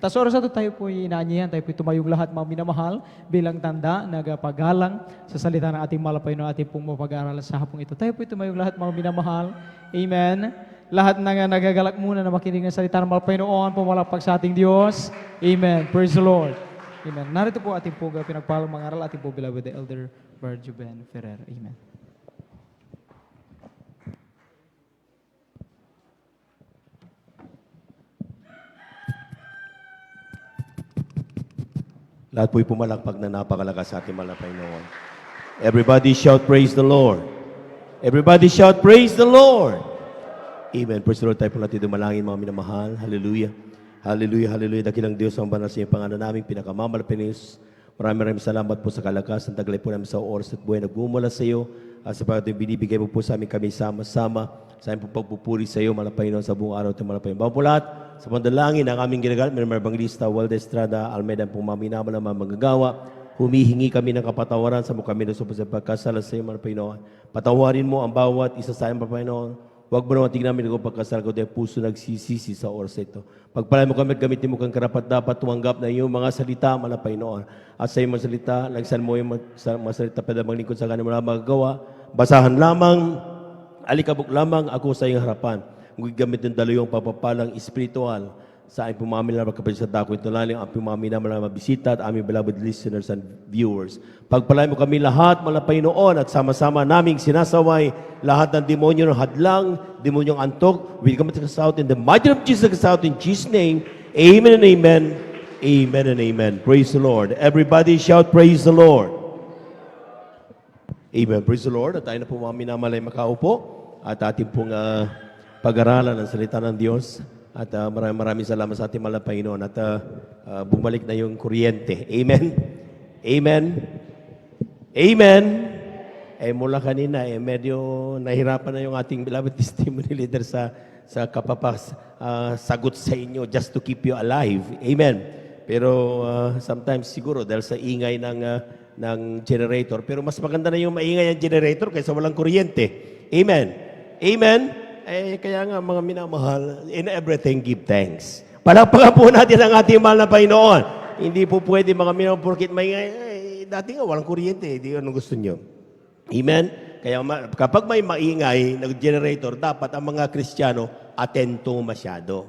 At sa oras na ito, tayo po inaanyayan, tayo po tumayong lahat mga minamahal bilang tanda, nagpagalang sa salita ng ating malapay na ating pong mapag-aaralan sa hapong ito. Tayo po tumayong lahat mga minamahal. Amen. Lahat na nagagalak muna na makinig ng salita ng malapay noon, pumalakpak sa ating Diyos. Amen. Praise the Lord. Amen. Narito po ating po pinagpalang mga aral, ating po beloved Elder Barjuben Ferrer. Amen. Lahat po'y pumalakpak na napakalakas sa ating mahal na Panginoon. Everybody shout, praise the Lord. Everybody shout, praise the Lord. Amen. Praise the Lord. Tayo po natin dumalangin, mga minamahal. Hallelujah. Hallelujah, hallelujah. Dakilang Diyos, ang banal sa iyong pangalan namin, pinakamamalapinius. Maraming salamat po sa kalakasan. Taglay po namin sa oras at buhay. Nagmumula sa iyo. At sa pagkatong binibigay mo po sa amin kami sama-sama. Sa aming pagpupuri sa iyo, malapay sa buong araw at malapay. Bago po lahat, sa pandalangin ang aming ginagamit, may Evangelista Waldes Estrada, Almeida, pong maminaman ng mga magagawa. Humihingi kami ng kapatawaran sa mukha kami na sa pagkasala sa iyo, malapay noon. Patawarin mo ang bawat isa sa aming malapay noon. Huwag mo naman tingnan namin kung pagkasal ko dahil puso nagsisisi sa oras ito. Pagpalay mo kami at gamitin mo kang karapat dapat tumanggap na iyong mga salita malapay noon. At sa iyong mga salita, nagsan mo yung mga salita pwede maglingkod sa kanila mga magagawa. Basahan lamang, alikabok lamang ako sa iyong harapan. Ngunit gamit ng dalawang papapalang espiritual sa aming pumamila na kapatid sa dako. Ito lalim ang pumamila na mabisita at aming beloved listeners and viewers. Pagpalay mo kami lahat, malapay noon at sama-sama naming sinasaway lahat ng demonyo ng hadlang, demonyong antok. We come to the south in the mighty name of Jesus, out in Jesus' name. Amen and amen. Amen and amen. Praise the Lord. Everybody shout, praise the Lord. Amen. Praise the Lord. At tayo na po mga minamalay makaupo at ating pong pag-aralan ng salita ng Diyos. At maraming salamat sa ating mahal na Panginoon. At bumalik na yung kuryente. Amen? Amen? Amen? Mula kanina, medyo nahirapan na yung ating beloved testimony leader sa sagot sa inyo just to keep you alive. Amen? Pero sometimes siguro dahil sa ingay ng generator. Pero mas maganda na yung maingay ang generator kaysa walang kuryente. Amen? Amen? Kaya nga mga minamahal, in everything give thanks. Palakpakan po natin ang ating mahal na Panginoon. Hindi po pwede mga minamahal, porkit maingay, dati nga walang kuryente, hindi anong gusto nyo. Amen? Kaya kapag may maingay na generator, dapat ang mga Kristiyano atento masyado.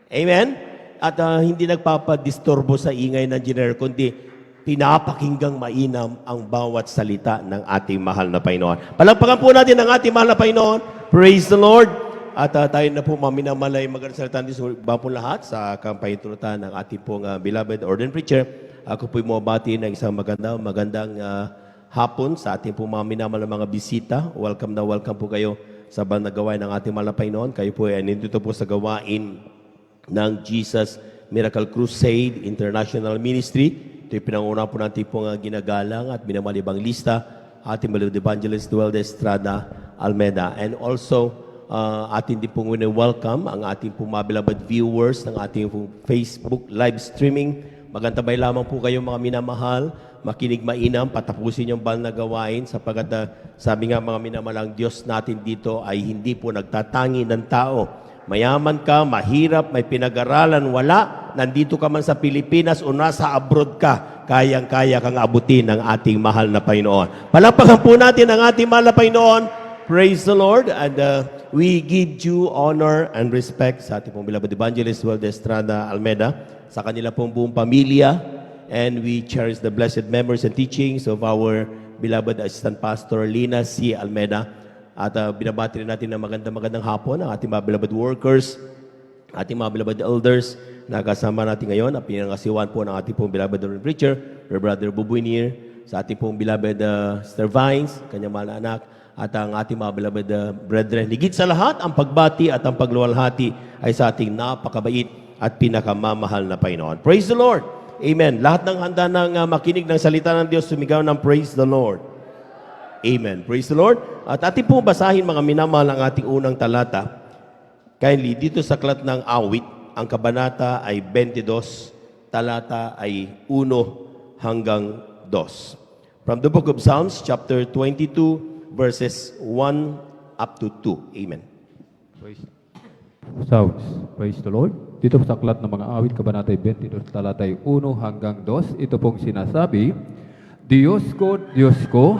Amen? At hindi nagpapadisturbo sa ingay ng generator, kundi pinapakinggang mainam ang bawat salita ng ating mahal na Panginoon. Palakpakan po natin ang ating mahal na Panginoon. Praise the Lord. At tayo na po maminamalay magandang salita ng Diyos po lahat sa kampahintulutan ng ating pong beloved ordained preacher. Ako po'y mabati ng isang magandang hapon sa ating pong maminamalang mga bisita. Welcome na welcome po kayo sa bandang gawain ng ating mahal na Panginoon. Kayo po ay nandito po sa gawain ng Jesus Miracle Crusade International Ministry. Ito'y pinanguna po natin pong ginagalang at minamalibang lista ating beloved evangelist Waldes Estrada Almeida. And also, ating din pong welcome ang ating pong mga beloved viewers ng ating pong Facebook live streaming. Magantabay lamang po kayo mga minamahal, makinig mainam, patapusin yung banal na gawain sapagkat sabi nga mga minamalang Diyos natin dito ay hindi po nagtatangi ng tao. Mayaman ka, mahirap, may pinag-aralan, wala. Nandito ka man sa Pilipinas o nasa abroad ka, kayang-kaya kang abutin ng ating mahal na Panginoon. Palakpakan po natin ang ating mahal na Panginoon. Praise the Lord. And we give due honor and respect sa ating pong beloved evangelist Waldes Estrada Almeida, sa kanila pong buong pamilya. And we cherish the blessed memories and teachings of our beloved Assistant Pastor Lina C. Almeida. At binabati rin natin ng magandang hapon ang ating mga beloved workers, ating mga beloved elders na kasama natin ngayon. At pinangasiwan po ng ating pong beloved preacher, Brother Bubuinir, sa ating pong beloved Sister Vines, kanyang mahal na anak, at ang ating mga beloved brethren. Higit sa lahat, ang pagbati at ang pagluwalhati ay sa ating napakabait at pinakamamahal na Panginoon. Praise the Lord! Amen. Lahat ng handa ng makinig ng salita ng Diyos, sumigaw ng praise the Lord. Amen. Praise the Lord. At ating po basahin mga minamahal ang ating unang talata. Kindly, dito sa aklat ng awit, ang kabanata ay 22, talata ay 1 hanggang 2. From the book of Psalms, chapter 22, verses 1 up to 2. Amen. Psalms. Praise the Lord. dito sa aklat ng mga awit, kabanata 22, talatay 1 hanggang 2, ito pong sinasabi, Diyos ko,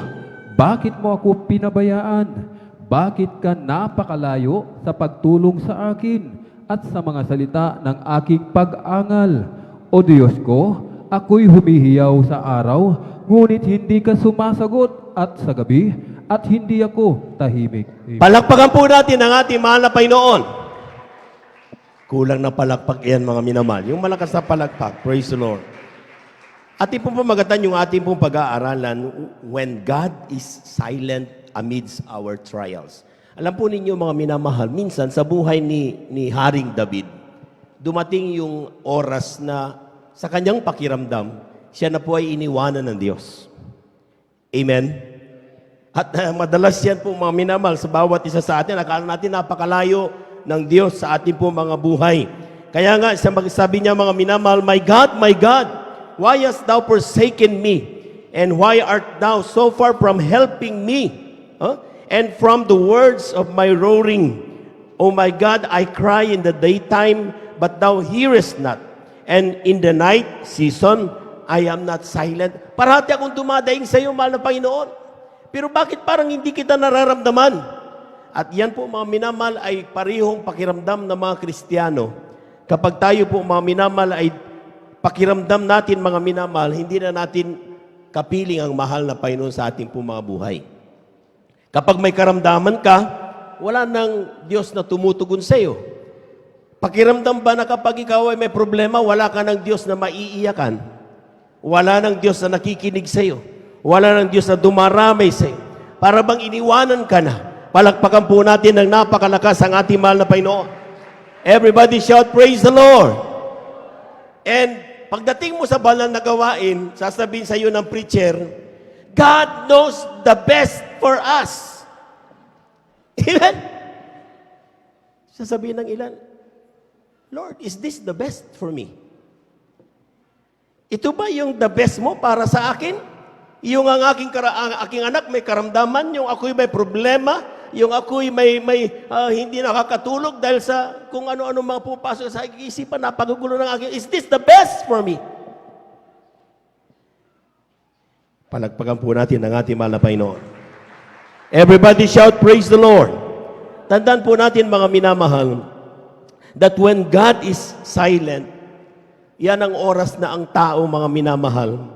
bakit mo ako pinabayaan? Bakit ka napakalayo sa pagtulong sa akin at sa mga salita ng aking pag-angal? O Diyos ko, ako'y humihiyaw sa araw, ngunit hindi ka sumasagot, at sa gabi, at hindi ako tahimik. Palakpakan po natin ang ating mahal na Panginoon. Kulang na palakpak yan, mga minamahal. Yung malakas na palakpak, praise the Lord. Ating pong pamagatan yung ating pong pag-aaralan, when God is silent amidst our trials. Alam po ninyo, mga minamahal, minsan sa buhay ni Haring David, dumating yung oras na sa kanyang pakiramdam, siya na po ay iniwanan ng Diyos. Amen? At madalas yan po, mga minamahal, sa bawat isa sa atin, akala natin napakalayo ng Diyos sa ating po mga buhay. Kaya nga, sabi niya, mga minamahal, my God, why hast thou forsaken me? And why art thou so far from helping me? And from the words of my roaring, O my God, I cry in the daytime, but thou hearest not. And in the night season, I am not silent. Parati akong dumadaing sa iyo, mahal na Panginoon. Pero bakit parang hindi kita nararamdaman? At yan po, mga minamahal, ay parihong pakiramdam ng mga Kristiyano. Kapag tayo po, mga minamahal, ay pakiramdam natin, mga minamahal, hindi na natin kapiling ang mahal na Panginoon sa ating po mga buhay. Kapag may karamdaman ka, wala nang Diyos na tumutugon sa iyo. Pakiramdam ba na kapag ikaw ay may problema, wala ka ng Diyos na maiiyakan? Wala ng Diyos na nakikinig sa iyo? Wala ng Diyos na dumaramay sa iyo? Para bang iniwanan ka na? Palakpakan po natin ng napakalakas ang ating mahal na Panginoon. Everybody shout, praise the Lord! And pagdating mo sa banal na gawain, sasabihin sa iyo ng preacher, God knows the best for us. Amen? Sasabihin ng ilan, Lord, is this the best for me? Ito ba yung the best mo para sa akin? Yung ang aking anak may karamdaman, yung ako'y may problema, yung ako'y may hindi nakakatulog dahil sa kung ano-ano mga pupasok sa isipan, napagugulo ng aking, is this the best for me? Palagpagan po natin ang ating mahal na Panginoon. Everybody shout, praise the Lord. Tandaan po natin, mga minamahal, that when God is silent, yan ang oras na ang tao, mga minamahal,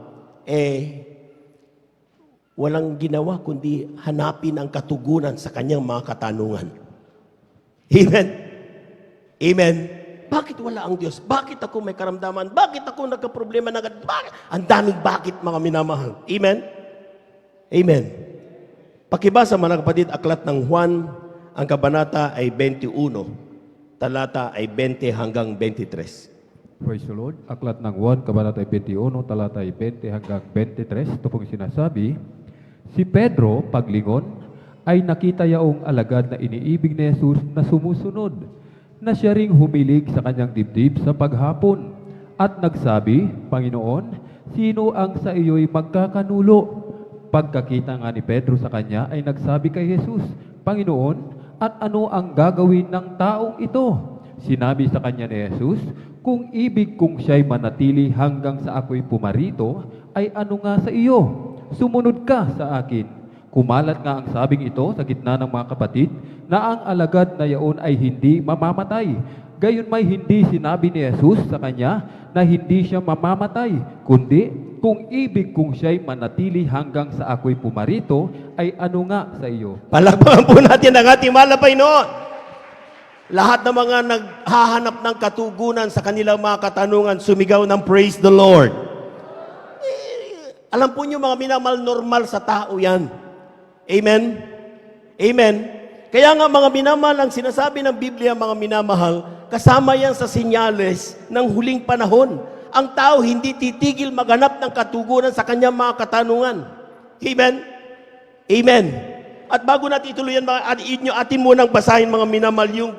walang ginawa kundi hanapin ang katugunan sa kanyang mga katanungan. Amen? Amen? Bakit wala ang Diyos? Bakit ako may karamdaman? Bakit ako nagka-problema na? Bakit? Ang daming bakit, mga minamahal. Amen? Amen. Pakibasa, mga kapatid, aklat ng Juan, ang kabanata ay 21, talata ay 20 hanggang 23. Praise the Lord. Aklat ng Juan, kabanata 21, talata 20 hanggang 23, ito pong sinasabi, si Pedro, paglingon, ay nakita yaong alagad na iniibig ni Jesus na sumusunod, na siya ring humilig sa kanyang dibdib sa paghapon, at nagsabi, Panginoon, sino ang sa iyo'y magkakanulo? Pagkakita nga ni Pedro sa kanya, ay nagsabi kay Jesus, Panginoon, at ano ang gagawin ng taong ito? Sinabi sa kanya ni Jesus, kung ibig kong siya'y manatili hanggang sa ako'y pumarito, ay ano nga sa iyo? Sumunod ka sa akin. Kumalat nga ang sabing ito sa gitna ng mga kapatid na ang alagad na yaon ay hindi mamamatay. Gayon may hindi sinabi ni Jesus sa kanya na hindi siya mamamatay, kundi kung ibig kong siya'y manatili hanggang sa ako'y pumarito, ay ano nga sa iyo? Palakpakan po natin ang ating mahal na Panginoon. Lahat ng mga naghahanap ng katugunan sa kanilang mga katanungan, sumigaw ng praise the Lord. Alam po niyo, mga minamahal, normal sa tao yan. Amen? Amen? Kaya nga, mga minamahal, ang sinasabi ng Biblia, mga minamahal, kasama yan sa sinyales ng huling panahon. Ang tao hindi titigil maghanap ng katugunan sa kanyang mga katanungan. Amen? Amen? At bago natin ituloy yan, atin munang basahin, mga minamahal, yung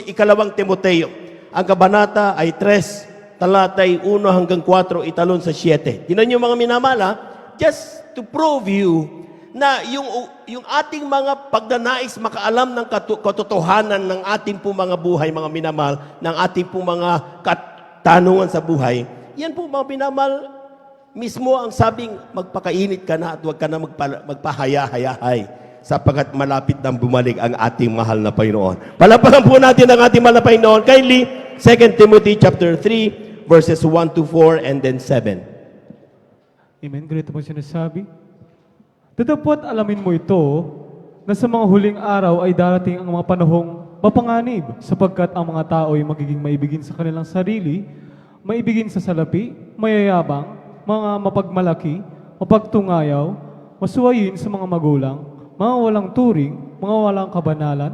ikalawang Timoteo. Ang kabanata ay 3, talatay 1 hanggang 4, italon sa 7. Tingnan niyo, mga minamahal, just to prove you na yung ating mga pagnanais makaalam ng katotohanan ng ating po mga buhay, mga minamahal, ng ating po mga katanungan sa buhay, yan po mga minamahal, mismo ang sabing magpakainit ka na at huwag ka na magpahaya-hayahay sapagkat malapit nang bumalik ang ating mahal na Panginoon. Palapakan po natin ang ating mahal na Panginoon. Kindly, 2 Timothy chapter 3, verses 1 to 4 and then 7. Amen. Ganito po sinasabi. Datapwat alamin mo ito, na sa mga huling araw ay darating ang mga panahong mapanganib, sapagkat ang mga tao ay magiging maibigin sa kanilang sarili, maibigin sa salapi, mayayabang, mga mapagmalaki, mapagtungayaw, masuwayin sa mga magulang, mga walang turing, mga walang kabanalan,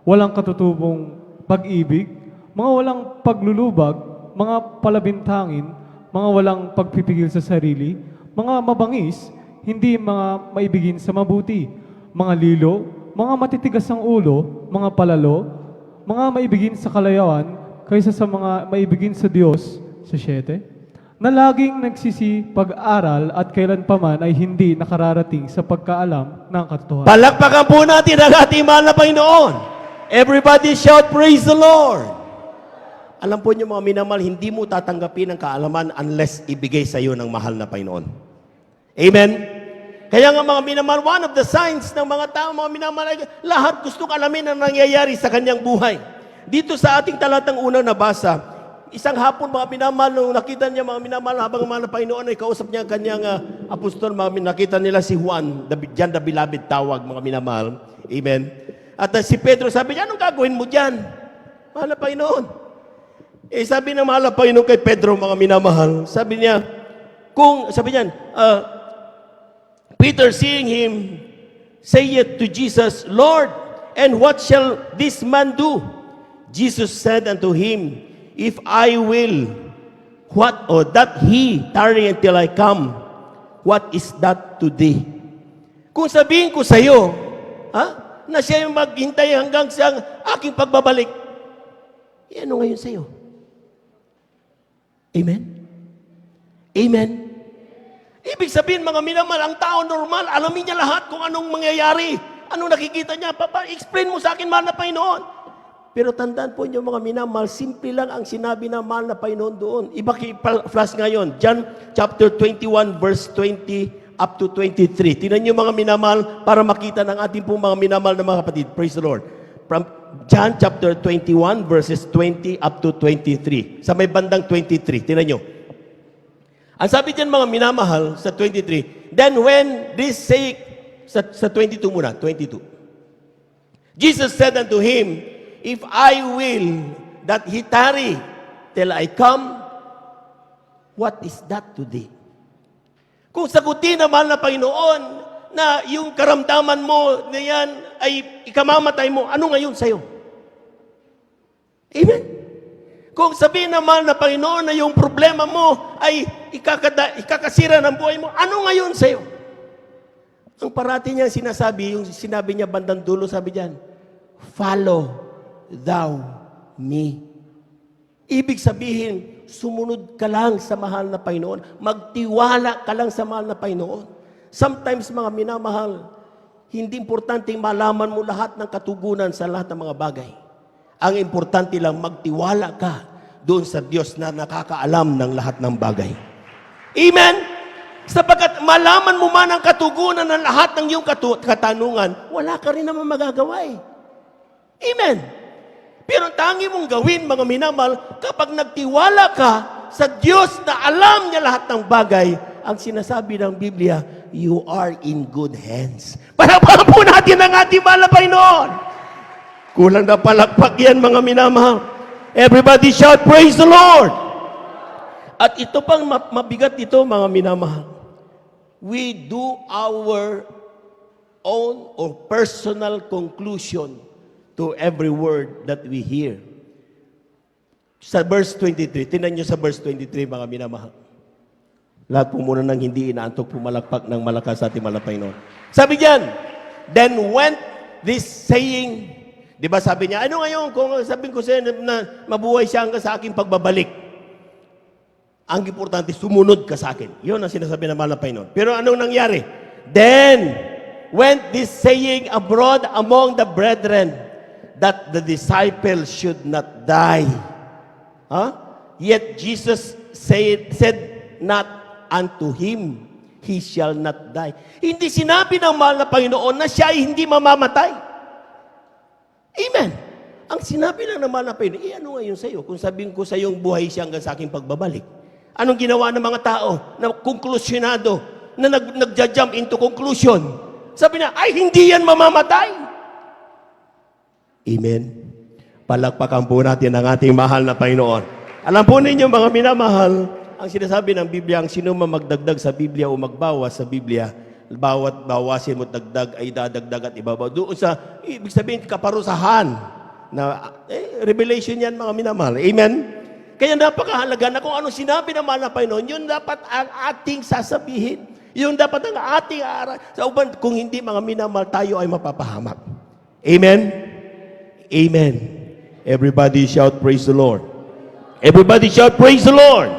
walang katutubong pag-ibig, mga walang paglulubag, mga palabintangin, mga walang pagpipigil sa sarili, mga mabangis, hindi mga maibigin sa mabuti, mga lilo, mga matitigas ang ulo, mga palalo, mga maibigin sa kalayawan, kaysa sa mga maibigin sa Diyos, sa 7, na laging nagsisipag-aral at kailanpaman ay hindi nakararating sa pagkaalam ng katotohanan. Palakpakan po natin ang ating mahal na Panginoon. Everybody shout, praise the Lord. Alam po niyo mga minamahal, hindi mo tatanggapin ang kaalaman unless ibigay sa iyo ng mahal na Panginoon. Amen? Kaya nga mga minamahal, one of the signs ng mga tao, mga minamahal, lahat gustong alamin ang nangyayari sa kanyang buhay. Dito sa ating talatang unang nabasa, isang hapon mga minamahal, nung nakita niya mga minamahal, habang mga Panginoon ay kausap niya ang kanyang apostol, nakita nila si Juan, John the Beloved tawag, mga minamahal. Amen? At si Pedro sabi niya, anong gagawin mo dyan? Mahal na Panginoon. Sabi ng mahal na Panginoon kay Pedro, mga minamahal, sabi niya, sabi niya, Peter seeing him, saith to Jesus, Lord, and what shall this man do? Jesus said unto him, if I will, that he tarry until I come, what is that to thee? Kung sabihin ko sa iyo, na siya yung maghintay hanggang sa aking pagbabalik, ano ngayon sa iyo? Amen? Amen? Ibig sabihin, mga minamahal, ang tao normal, alamin niya lahat kung anong mangyayari. Anong nakikita niya? Explain mo sa akin, mahal na Panginoon. Pero tandaan po niyo, mga minamahal, simple lang ang sinabi ng mahal na Panginoon doon. Iba flash ngayon. John chapter 21, verse 20 up to 23. Tingnan niyo mga minamahal para makita ng ating pong mga minamahal na mga kapatid. Praise the Lord. From John chapter 21, verses 20 up to 23. Sa may bandang 23. Tingnan niyo. Ang sabi diyan mga minamahal sa 23, then when this say, sa 22 muna, 22. Jesus said unto him, if I will that he tarry till I come, what is that to thee? Kung sagutin na mahal na Panginoon na yung karamdaman mo na yan ay ikamamatay mo, ano ngayon sa'yo? Amen? Kung sabihin naman na Panginoon na yung problema mo ay ikakasira ng buhay mo, ano ngayon sa'yo? Ang parati niya sinasabi, yung sinabi niya bandang dulo, sabi diyan, follow thou me. Ibig sabihin, sumunod ka lang sa mahal na Panginoon. Magtiwala ka lang sa mahal na Panginoon. Sometimes, mga minamahal, hindi importanteng malaman mo lahat ng katugunan sa lahat ng mga bagay. Ang importante lang, magtiwala ka doon sa Diyos na nakakaalam ng lahat ng bagay. Amen? Sapagkat malaman mo man ang katugunan ng lahat ng iyong katanungan, wala ka rin naman magagawa eh. Amen? Pero tangi mong gawin, mga minamahal, kapag nagtiwala ka sa Diyos na alam niya lahat ng bagay, ang sinasabi ng Biblia, you are in good hands. Palakpakan po natin ang ating mahal na Panginoon. Kulang na palakpak yan, mga minamahal. Everybody shout, praise the Lord! At ito pang mabigat ito, mga minamahal. We do our own or personal conclusion to every word that we hear. Sa verse 23, tinan nyo sa verse 23, mga minamahal. Lahat po muna nang hindi inaantok pumalakpak ng malakas sa ating mahal na Panginoon. Sabi diyan, then went this saying, di ba sabi niya, ano ngayon kung sabihin ko sa'yo na mabuhay siya hanggang sa aking pagbabalik? Ang importante, sumunod ka sa akin. Yun ang sinasabi ng mahal na Panginoon. Pero anong nangyari? Then, went this saying abroad among the brethren, that the disciples should not die. Yet Jesus said not unto him, he shall not die. Hindi sinabi ng mahal na Panginoon na siya ay hindi mamamatay. Amen. Ang sinabi lang ng mahal na Panginoon, ano ngayon sa iyo? Kung sabihin ko sa iyong buhay siya hanggang sa aking pagbabalik. Anong ginawa ng mga tao na konklusyonado, na nagja-jump into conclusion? Sabi na, ay hindi yan mamamatay. Amen. Palakpakan po natin ang ating mahal na Panginoon. Alam po ninyo mga minamahal, ang sinasabi ng Biblia, ang sino man magdagdag sa Biblia o magbawas sa Biblia, bawat bawasin mo dagdag ay dadagdag at ibabaw. Doon sa, ibig sabihin, kaparusahan. Revelation yan mga minamahal. Amen? Kaya napakahalaga na kung ano sinabi ng mahal na Panginoon, yun dapat ang ating sasabihin. Yun dapat ang ating aral. Sa uban, kung hindi mga minamahal, tayo ay mapapahamak. Amen? Amen. Everybody shout, praise the Lord. Everybody shout, praise the Lord.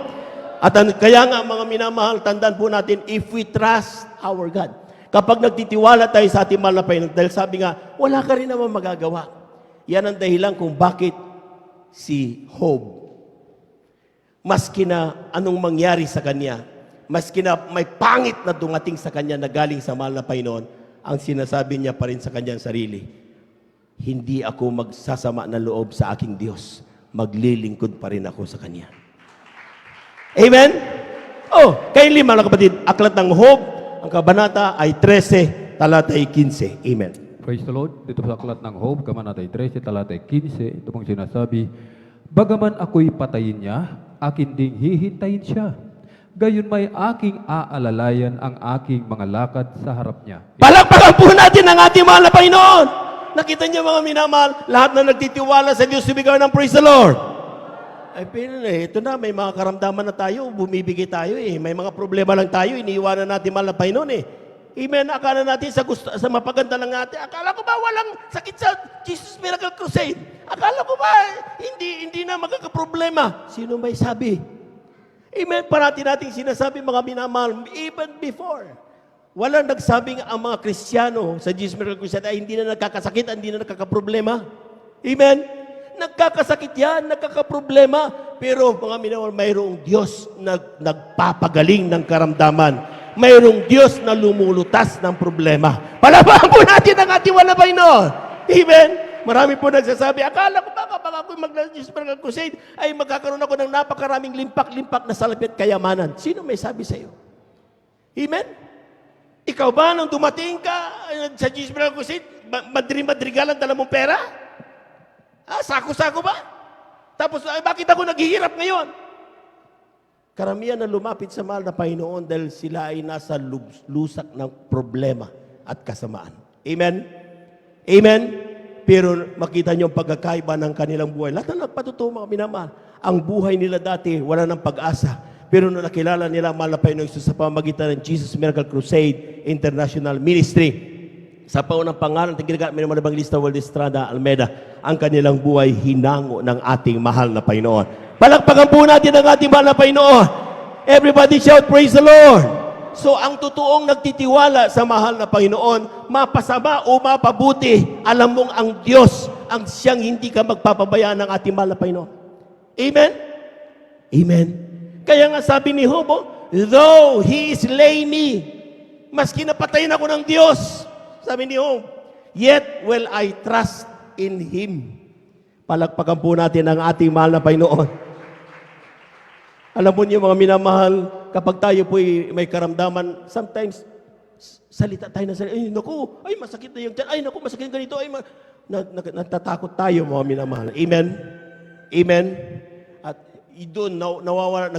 At kaya nga mga minamahal, tandaan po natin, if we trust our God. Kapag nagtitiwala tayo sa ating mahal na Panginoon, dahil sabi nga, wala ka rin naman magagawa. Yan ang dahilan kung bakit si Job, maski na anong mangyari sa kanya, maski na may pangit na dumating sa kanya na galing sa mahal na Panginoon, ang sinasabi niya pa rin sa kanyang sarili, hindi ako magsasama na loob sa aking Diyos. Maglilingkod pa rin ako sa Kanya. Amen? Kayo lima mga kapatid, aklat ng Job, ang kabanata ay 13, talatay 15. Amen. Praise the Lord. Dito sa aklat ng Job, kabanata 13, talatay 15, ito pong sinasabi, bagaman ako'y patayin niya, akin ding hihintayin siya. Gayon may aking aalalayan ang aking mga lakad sa harap niya. Palakpakan po natin ang ating mahal na Panginoon. Nakita niyo mga minamahal, lahat na nagtitiwala sa Diyos, sumigaw ng praise the Lord. Ay, pero ito na, may mga karamdaman na tayo, bumibigay tayo may mga problema lang tayo, iniiwanan natin mahal na Panginoon Amen, akala natin sa mapaganda lang natin, akala ko ba walang sakit sa Jesus Miracle Crusade? Akala ko ba hindi na magkakaproblema? Sino may sabi? Amen, parati nating sinasabi mga minamahal, even before. Walang nagsabing ang mga Kristiyano sa Jesus Miracle Crusade ay hindi na nagkakasakit, hindi na nagkakaproblema. Amen? Nagkakasakit yan, nagkakaproblema. Pero mga minamahal, mayroong Diyos na nagpapagaling ng karamdaman. Mayroong Diyos na lumulutas ng problema. Palabahan po natin ang ating wala Panginoon. Amen? Marami po nagsasabi, akala ko ba kapag ako'y mag-Jesus Miracle Crusade ay magkakaroon ako ng napakaraming limpak-limpak na salapi at kayamanan. Sino may sabi sa iyo? Amen? Ikaw ba, nung dumating ka sa Jesus Miracle Crusade, madri-madrigalan dala mong pera? Sako-sako ba? Tapos, bakit ako naghihirap ngayon? Karamihan na lumapit sa mahal na Panginoon dahil sila ay nasa lusak ng problema at kasamaan. Amen? Amen? Pero makita niyo ang pagkakaiba ng kanilang buhay. Lahat na nagpatutuo mga minamahal. Ang buhay nila dati, wala ng pag-asa. Pero nung nakilala nila ang mahal na Panginoon sa pamagitan ng Jesus Miracle Crusade International Ministry, sa paunang pangalan ng ginagamit ng mga Evangelista Waldo Estrada Almeida, ang kanilang buhay hinango ng ating mahal na Panginoon. Palakpakan po natin ang ating mahal na Panginoon. Everybody shout, praise the Lord! So, ang totoong nagtitiwala sa mahal na Panginoon, mapasama o mapabuti, alam mong ang Diyos ang siyang hindi ka magpapabayaan ng ating mahal na Panginoon. Amen? Amen. Kaya nga sabi ni Job, though He slay me, maski napatayin ako ng Diyos, sabi ni Job, yet will I trust in Him. Palakpakan po natin ang ating mahal na Panginoon. Alam mo niyo mga minamahal, kapag tayo po may karamdaman, sometimes, salita tayo na salita, ay naku, ay masakit na yung tiyan, ay naku, masakit ganito, ay natatakot tayo mga minamahal. Amen? Amen? At doon, nawawala,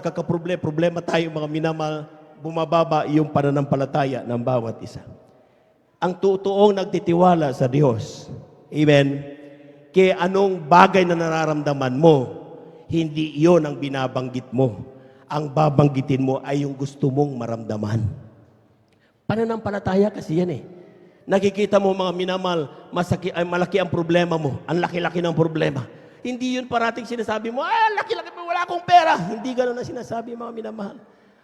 problema tayo mga minamahal, bumababa yung pananampalataya ng bawat isa. Ang totoong nagtitiwala sa Diyos, amen, kaya anong bagay na nararamdaman mo, hindi iyon ang binabanggit mo. Ang babanggitin mo ay yung gusto mong maramdaman. Pananampalataya kasi yan Nakikita mo mga minamahal, malaki ang problema mo, ang laki-laki ng problema. Hindi yun parating sinasabi mo, laki-laki mo, wala akong pera. Hindi gano'n na sinasabi mga minamahal.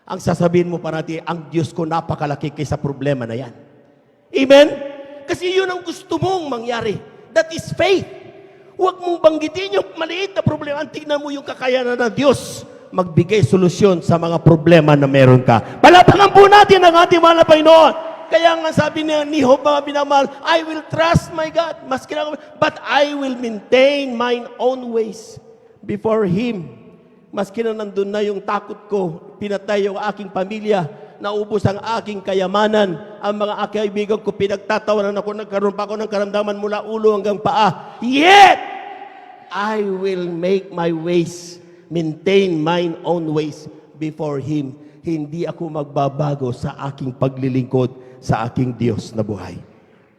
Ang sasabihin mo parati, ang Diyos ko napakalaki kaysa problema na yan. Amen? Kasi yun ang gusto mong mangyari. That is faith. Huwag mong banggitin yung maliit na problema. Tignan mo yung kakayanan ng Diyos magbigay solusyon sa mga problema na meron ka. Palapakan po natin ang ating mahal na Panginoon. Kaya nga sabi ni Job, mga binamahal, I will trust my God, but I will maintain mine own ways before Him. Maski na nandun na yung takot ko, pinatay yung aking pamilya, naubos ang aking kayamanan, ang mga aking kaibigan ko, pinagtatawanan ako, nagkaroon pa ako ng karamdaman mula ulo hanggang paa. Yet, I will make my ways, maintain mine own ways before Him. Hindi ako magbabago sa aking paglilingkod sa aking Diyos na buhay.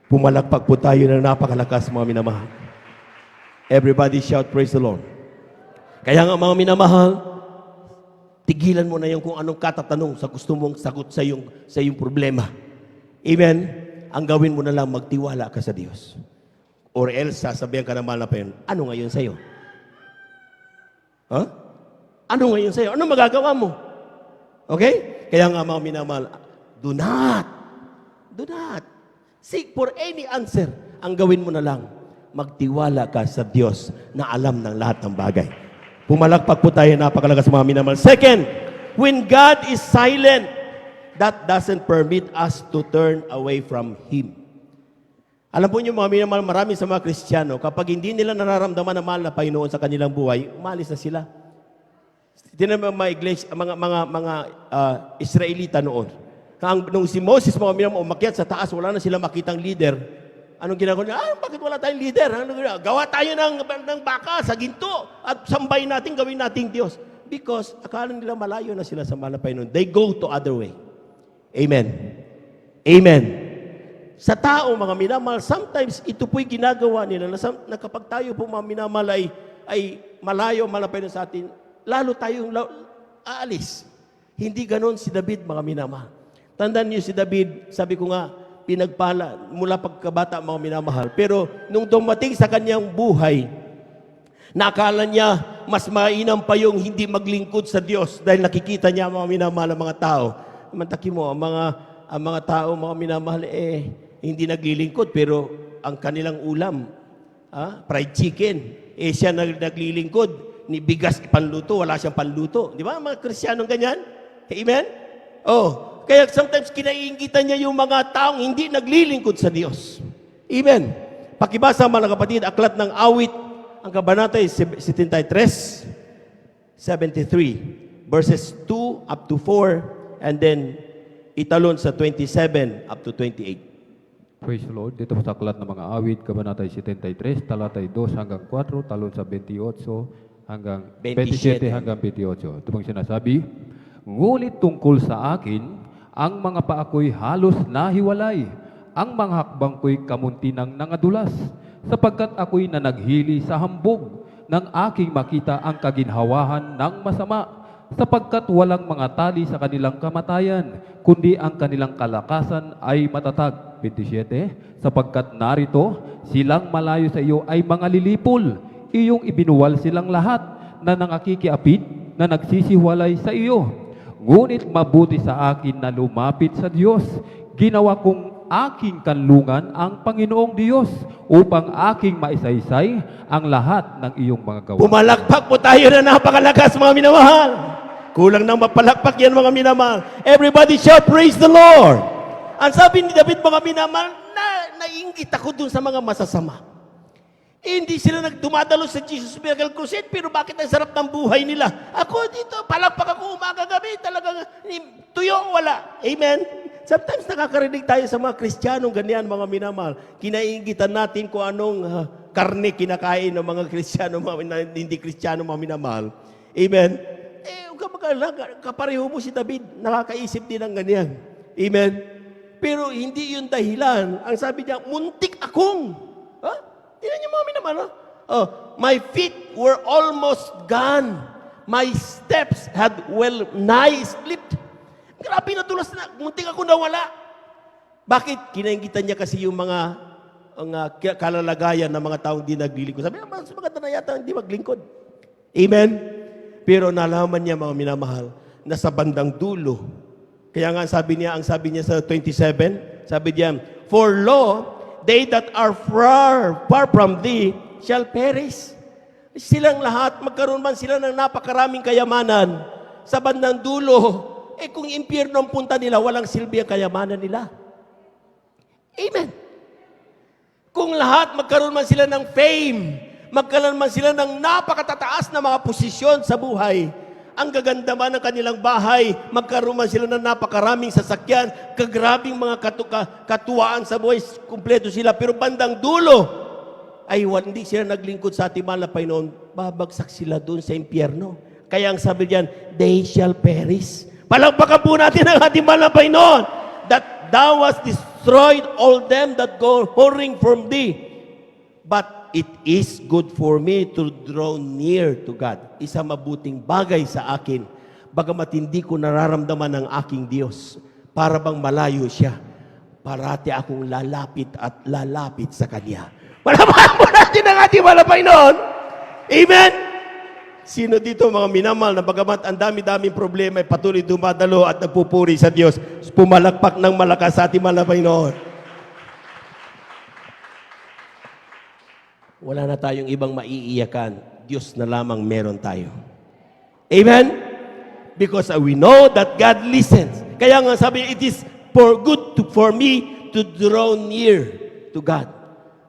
Pumalakpak po tayo ng napakalakas, mga minamahal. Everybody shout, praise the Lord. Kaya nga, mga minamahal, tigilan mo na yung kung anong katatanong sa gusto mong sagot sa iyong problema. Amen? Ang gawin mo na lang, magtiwala ka sa Diyos. Or else, sasabihan ka na mahal na Panginoon, ano ngayon sa'yo? Huh? Ano ngayon sa'yo? Ano magagawa mo? Okay? Kaya nga, mga minamahal, do not seek for any answer. Ang gawin mo na lang, magtiwala ka sa Diyos na alam ng lahat ng bagay. Pumalakpak po tayo, napakalakas, mga minamahal. Second, when God is silent, that doesn't permit us to turn away from Him. Alam po niyo, mga minamahal, marami sa mga Kristiyano, kapag hindi nila nararamdaman ang mahal na Panginoon sa kanilang buhay, umalis na sila. Tinan mo mga iglesia, mga Israelita noon. Nung si Moses, mga minamahal, umakyat sa taas, wala na sila makitang leader. Anong ginagawa niya? Bakit wala tayong leader? Gawa tayo ng baka sa ginto at sambahin natin, gawin nating Diyos. Because akala nila malayo na sila sa mahal na Panginoon. They go to other way. Amen. Amen. Sa tao, mga minamahal, sometimes ito po'y ginagawa nila na kapag tayo po, mga minamahal, ay malayo, mahal na Panginoon sa atin, lalo tayong aalis. Hindi ganon si David, mga minamahal. Tandaan niyo si David, sabi ko nga, pinagpala mula pagkabata, mga minamahal. Pero nung dumating sa kanyang buhay, nakala niya mas mainam pa yung hindi maglingkod sa Diyos dahil nakikita niya, mga minamahal, ang mga tao. Mantaki mo, ang mga tao, mga minamahal, hindi naglilingkod, pero ang kanilang ulam, fried chicken, siya naglilingkod, ni bigas panluto, wala siyang panluto. Di ba? Mga Kristiyanong ganyan? Amen? Kaya sometimes kinaiingitan niya yung mga taong hindi naglilingkod sa Diyos. Amen. Pakibasa, mga kapatid, aklat ng awit, ang kabanata ay 73, verses 2 up to 4, and then italon sa 27 up to 28. Praise the Lord. Dito po sa aklat ng mga awit, kabanatay 73, talatay 2 hanggang 4, talon sa 28 hanggang 27 hanggang 28. Ito pong sinasabi, ngunit tungkol sa akin, ang mga paa ko'y halos nahiwalay, ang mga hakbang ko'y kamuntinang nangadulas, sapagkat ako'y nanaghili sa hambog nang aking makita ang kaginhawahan ng masama, sapagkat walang mga tali sa kanilang kamatayan, kundi ang kanilang kalakasan ay matatag. 27, sapagkat narito, silang malayo sa iyo ay mga lilipol, iyong ibinuwal silang lahat na nangakikiapid, na nagsisiwalay sa iyo. Ngunit mabuti sa akin na lumapit sa Diyos, ginawa kong aking kanlungan ang Panginoong Diyos, upang aking maisaysay ang lahat ng iyong mga gawa. Pumalakpak po tayo na napakalakas, mga minamahal. Kulang nang mapalakpak yan, mga minamahal. Everybody shout, praise the Lord. Ang sabi ni David, mga minamahal, nainggit ako dun sa mga masasama. Hindi sila nagdumadalo sa Jesus Miracle Crusade, pero bakit ang sarap ng buhay nila? Ako dito, palakpak ako umaga-gabi, talagang tuyong wala. Amen? Sometimes nakakarinig tayo sa mga Kristiyanong ganyan, mga minamahal. Kinaingitan natin kung anong karne kinakain ng mga Kristiyano, mga hindi Kristiyano, mga minamahal. Amen? Kapareho mo si David, nakakaisip din ng ganyan. Amen? Pero hindi yun dahilan. Ang sabi niya, muntik akong. Tingnan niyo, mga minamahal. My feet were almost gone. My steps had well nigh slipped. Grabe na tulas na. Muntik ako nawala. Bakit? Kinaingitan niya kasi yung mga kalalagayan ng mga taong di naglilingkod. Sabi niya, mas maganda na yata hindi maglingkod. Amen? Pero nalaman niya, mga minamahal, na sa bandang dulo. Kaya nga ang sabi niya sa 27, sabi niya, For lo, they that are far from thee shall perish. Silang lahat, magkaroon man sila ng napakaraming kayamanan, sa bandang dulo, kung impyerno ang punta nila, walang silbi ang kayamanan nila. Amen. Kung lahat magkaroon man sila ng fame, magkaroon man sila ng napakatataas na mga posisyon sa buhay, ang gaganda man ng kanilang bahay, magkaroon man sila ng napakaraming sasakyan, kagrabing mga katuwaan sa buhay, kumpleto sila, pero bandang dulo, ay hindi sila naglingkod sa ating mahal na Panginoon, babagsak sila doon sa impyerno. Kaya ang sabi diyan, they shall perish. Palagpakan po natin ang ating mahal na Panginoon, that thou hast destroyed all them that go whoring from thee. But it is good for me to draw near to God. Isa mabuting bagay sa akin, bagamat hindi ko nararamdaman ang aking Diyos, para bang malayo siya, parati akong lalapit at lalapit sa Kanya. Malaman po natin ang ating mahal na Panginoon. Amen? Sino dito mga minamahal na bagamat ang dami-daming problema ay patuloy dumadalo at nagpupuri sa Diyos, pumalakpak ng malakas sa ating mahal na Panginoon? Wala na tayong ibang maiiyakan. Diyos na lamang meron tayo. Amen? Because we know that God listens. Kaya nga sabi, it is for me to draw near to God.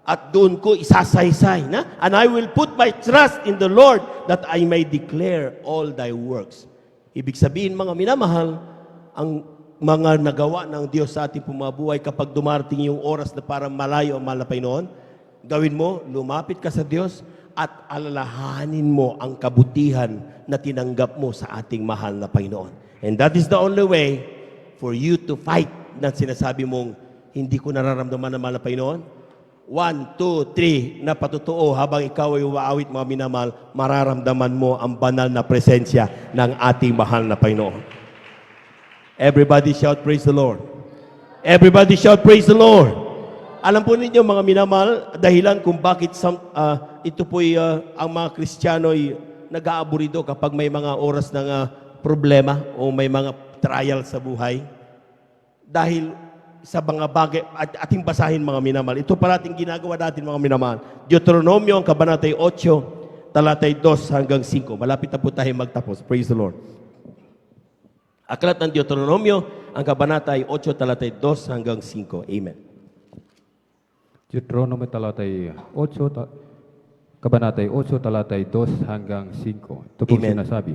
At doon ko isasaysay, na? And I will put my trust in the Lord that I may declare all thy works. Ibig sabihin, mga minamahal, ang mga nagawa ng Diyos sa ating pumabuhay kapag dumarating yung oras na parang malayo ang mahal na Panginoon, gawin mo, lumapit ka sa Diyos at alalahanin mo ang kabutihan na tinanggap mo sa ating mahal na Panginoon. And that is the only way for you to fight na sinasabi mong, hindi ko nararamdaman ng mahal na Panginoon. 1, 2, 3, na patutuo habang ikaw ay umaawit mga minamahal, mararamdaman mo ang banal na presensya ng ating mahal na Panginoon. Everybody shout, praise the Lord. Everybody shout, praise the Lord. Alam po ninyo mga minamahal, dahilan kung bakit ito po'y ang mga Kristiyano ay nag-aaburido kapag may mga oras ng problema o may mga trial sa buhay. Dahil sa mga bagay, ating basahin mga minamahal. Ito parating ginagawa natin mga minamahal. Deuteronomio, ang kabanatay 8, talatay 2 hanggang 5. Malapit na po tayo magtapos. Praise the Lord. Aklat ng Deuteronomio, ang kabanatay 8, talatay 2 hanggang 5. Amen. Deuteronomy talatay 8, kabanatay 8, talatay 2 hanggang 5. Ito po Amen. sinasabi.